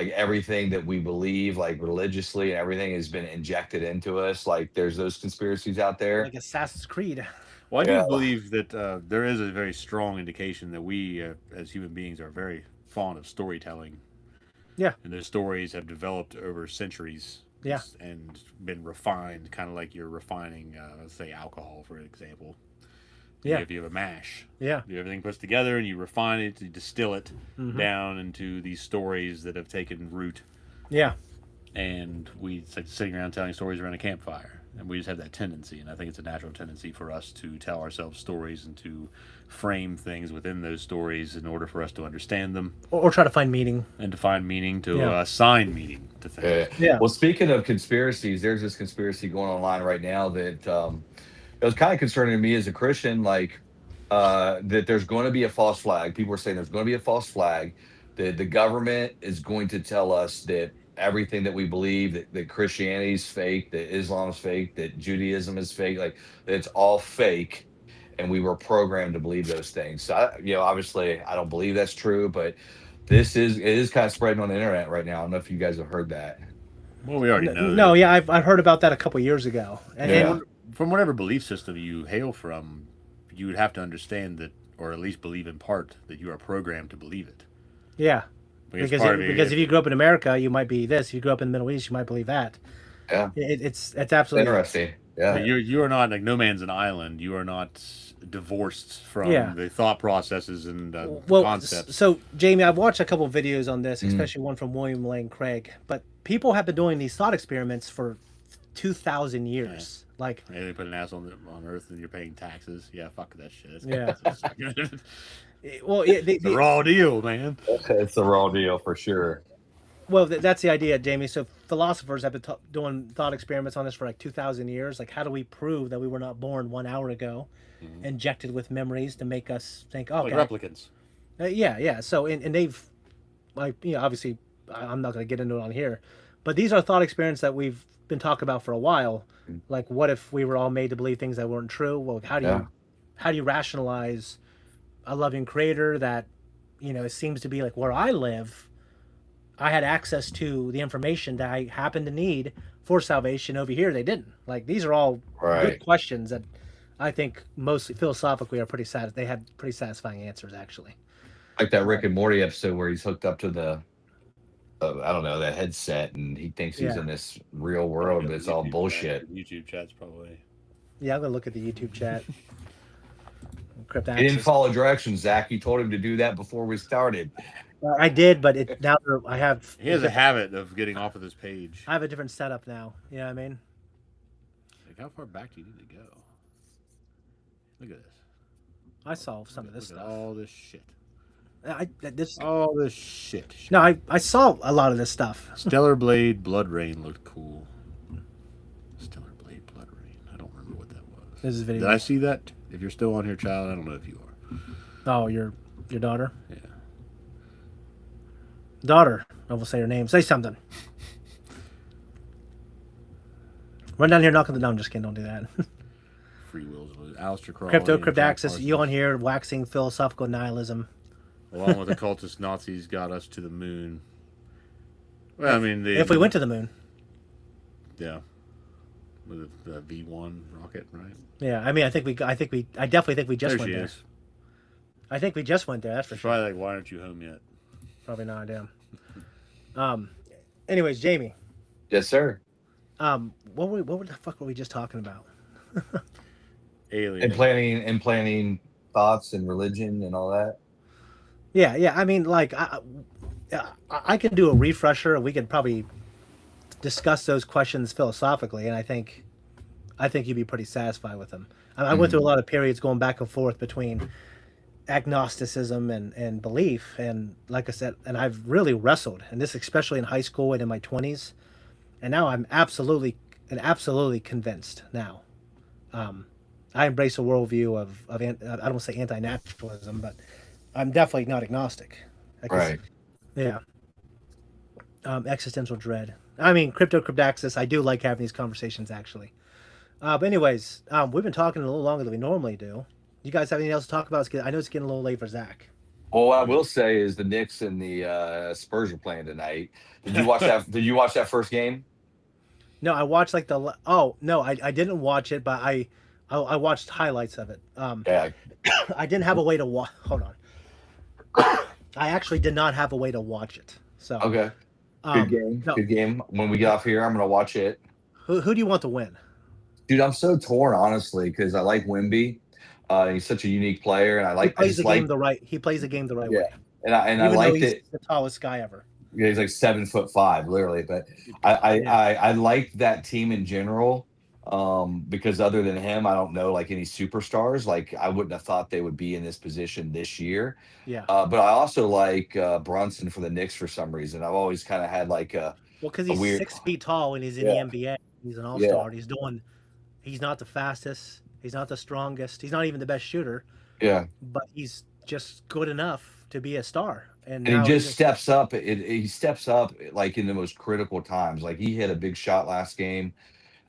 everything that we believe, like religiously, and everything has been injected into us. Like there's those conspiracies out there. Like Assassin's Creed. Well, I Yeah. do believe that there is a very strong indication that we, as human beings, are very fond of storytelling. Yeah. And those stories have developed over centuries. Yeah. And been refined, kind of like you're refining, let's say, alcohol, for example. Yeah. If you have a mash, Yeah. everything puts together and you refine it, you distill it Mhm. down into these stories that have taken root. Yeah. And it's like sitting around telling stories around a campfire. And we just have that tendency. And I think it's a natural tendency for us to tell ourselves stories and to frame things within those stories in order for us to understand them Or try to find meaning. and to find meaning, to Yeah. assign meaning to things. Yeah. Well, speaking of conspiracies, there's this conspiracy going online right now that it was kind of concerning to me as a Christian. Like that there's going to be a false flag. People are saying there's going to be a false flag. That the government is going to tell us that everything that we believe, that Christianity is fake, that Islam is fake, that Judaism is fake, like it's all fake, and we were programmed to believe those things. So obviously I don't believe that's true, but it is kind of spreading on the internet right now. I don't know if you guys have heard that. Well, we already know No, that. yeah, I've heard about that a couple years ago. And, Yeah. and From whatever belief system you hail from, you would have to understand that, or at least believe in part, that you are programmed to believe it. yeah, It's because part of it. if you grew up in America, you might be this. If you grew up in the Middle East, you might believe that. Yeah, It's absolutely interesting. Yeah, But you are not like no man's an island. You are not divorced from Yeah. the thought processes and well. concepts. So Jamie, I've watched a couple of videos on this, Mhm. especially one from William Lane Craig. But people have been doing these thought experiments for 2,000 years. Like, Hey, they put an ass on Earth and you're paying taxes. Yeah, fuck that shit. Yeah. It's well, the raw deal, man. it's the raw deal for sure. Well, that's the idea, Jamie. So philosophers have been doing thought experiments on this for like 2,000 years. Like, how do we prove that we were not born 1 hour ago, injected with memories to make us think, oh, Like okay. replicants. Yeah. So, and they've, like, obviously, I'm not going to get into it on here, but these are thought experiments that we've been talking about for a while. Like, what if we were all made to believe things that weren't true? Well, how do you rationalize a loving creator that, it seems to be like where I live, I had access to the information that I happened to need for salvation. Over here, they didn't. Like, these are all Right. good questions that I think mostly philosophically are they had pretty satisfying answers, actually. Like that Rick and Morty episode where he's hooked up to the I don't know, that headset, and he thinks he's Yeah. in this real world, but it's all YouTube bullshit. Chat. YouTube chat's probably. Yeah, I'm gonna look at the YouTube chat. He didn't follow directions, Zach. You told him to do that before we started. I did, but I have. He has a habit of getting off of this page. I have a different setup now. You know what I mean? Like, how far back do you need to go? Look at this. I saw some of this Look at stuff. all this shit. All this shit. No, I saw a lot of this stuff. Stellar Blade Blood Rain looked cool. Stellar Blade Blood Rain. I don't remember what that was. This is video. Did I see that? If you're still on here, child, I don't know if you are. Oh, your daughter. Yeah. Daughter. I will say her name. Say something. Run down here, knock on the door. I'm just kidding. Don't do that. Free Will's Aleister Crowley. Crypto and Jack Cryptaxis. Parsons. You on here waxing philosophical nihilism. Along with the cultist Nazis got us to the moon. Well, I mean, If we went to the moon. Yeah. With the V1 rocket, right? Yeah, I mean, I definitely think we just There went she there. is. I think we just went there. That's for She's sure. probably like, why aren't you home yet? Probably not. Damn. Anyways, Jamie. Yes, sir. What the fuck were we just talking about? Alien. And planning thoughts and religion and all that. Yeah. I mean, like, I can do a refresher, and we could probably discuss those questions philosophically, and I think you'd be pretty satisfied with them. I went through a lot of periods going back and forth between agnosticism and belief, and like I said, and I've really wrestled, and this especially in high school and in my 20s, and now I'm absolutely convinced now. I embrace a worldview of I don't want to say anti-naturalism, but I'm definitely not agnostic. Right. Yeah. Existential dread. I mean, Crypto Cryptaxis, I do like having these conversations, actually. But anyways, we've been talking a little longer than we normally do. You guys have anything else to talk about? I know it's getting a little late for Zach. Well, what I will say is the Knicks and the Spurs are playing tonight. Did you watch that? Did you watch that first game? No, I watched like oh no, I didn't watch it, but I watched highlights of it. Yeah. I didn't have a way to watch. Hold on. I actually did not have a way to watch it. So Okay. Good game. no. Good game. When we get off here, I'm gonna watch it. Who do you want to win? Dude, I'm so torn, honestly, because I like Wemby. He's such a unique player, and I He like. I plays just the like, game the right. He plays the game the right Yeah. way. and I Even though liked he's it. the tallest guy ever. Yeah, he's like 7'5", literally. But I liked that team in general, because other than him, I don't know like any superstars. Like I wouldn't have thought they would be in this position this year. Yeah. But I also like Brunson for the Knicks for some reason. I've always kind of had like a Well, because he's weird- 6 feet tall and he's in Yeah. the NBA. He's an all-star. And he's not the fastest. He's not the strongest. He's not even the best shooter, yeah. but he's just good enough to be a star. And now he he's just steps up. He steps up like in the most critical times. Like he hit a big shot last game,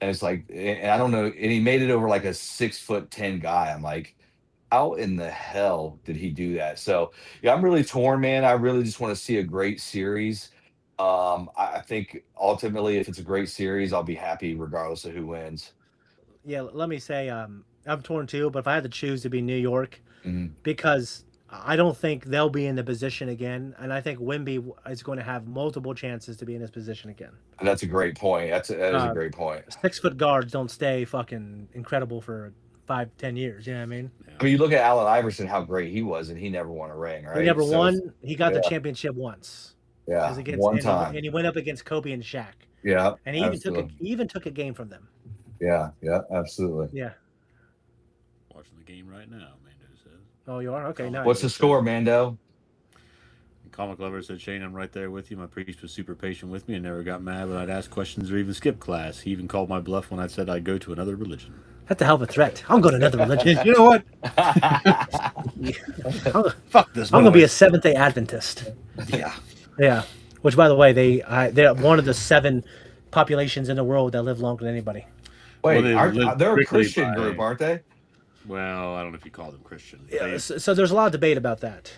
and it's like, and I don't know, and he made it over like a 6'10" guy. I'm like, how in the hell did he do that? So yeah, I'm really torn, man. I really just want to see a great series. I think ultimately, if it's a great series, I'll be happy regardless of who wins. yeah. Let me say, I'm torn too. But if I had to choose to be New York, Mhm. because I don't think they'll be in the position again, and I think Wimby is going to have multiple chances to be in this position again. That's a great point. That is a Uh, great point. 6 foot guards don't stay fucking incredible for 5, 10 years. You know what I mean? I mean, you look at Allen Iverson, how great he was, and he never won a ring, He right? never So won. He got the yeah, championship once. As yeah, against one and time. he went up against Kobe and Shaq, Yeah, and absolutely. he even took a game from them. Yeah, yeah, absolutely. Yeah. Watching the game right now, Mando says. Oh, you are okay. Comic What's Nice. the Lover score, says. Mando? Comic Lover said, Shane, I'm right there with you. My priest was super patient with me and never got mad when I'd ask questions or even skip class. He even called my bluff when I said I'd go to another religion. That's a hell of a threat. I'm going to another religion. You know what? I'm, Fuck this I'm going to be a noise. Seventh Day Adventist. Yeah. Yeah. Which, by the way, they're one of the 7 populations in the world that live longer than anybody. Wait, they aren't live they're a strictly Christian by- group, aren't they? Well, I don't know if you call them Christian. Yeah. So there's a lot of debate about that.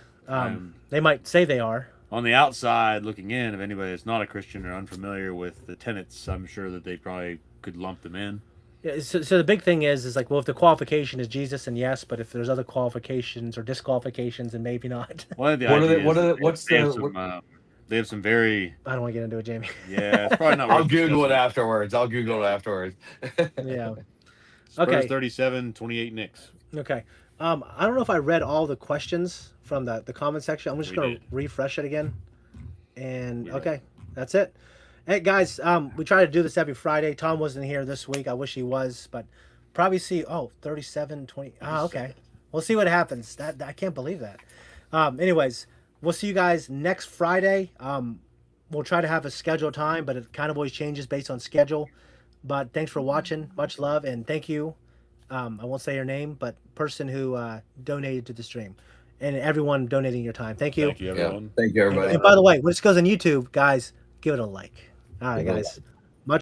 They might say they are. On the outside looking in, if anybody that's not a Christian or unfamiliar with the tenets, I'm sure that they probably could lump them in. Yeah, so the big thing is like, well, if the qualification is Jesus, then yes, but if there's other qualifications or disqualifications, then maybe not. One of the What are they? ideas What are is they? What's they have the? some, they have some very I don't want to get into it, Jamie. yeah. It's probably not. I'll worth Google it discussing. afterwards. I'll Google it afterwards. Yeah. Spurs Okay. 37, 28 Knicks. Okay. I don't know if I read all the questions from the comment section. I'm just We going to did. refresh it again. And We did. okay, that's it. Hey guys, we try to do this every Friday. Tom wasn't here this week. I wish he was, but probably see 37, 20. Okay. We'll see what happens. That I can't believe that. Anyways, we'll see you guys next Friday. We'll try to have a scheduled time, but it kind of always changes based on schedule. But thanks for watching. Much love, and thank you. I won't say your name, but person who donated to the stream, and everyone donating your time. Thank you. Thank you, Yeah. everyone. Thank you, everybody. And by the way, when this goes on YouTube, guys, give it a like. All right, Give it a guys.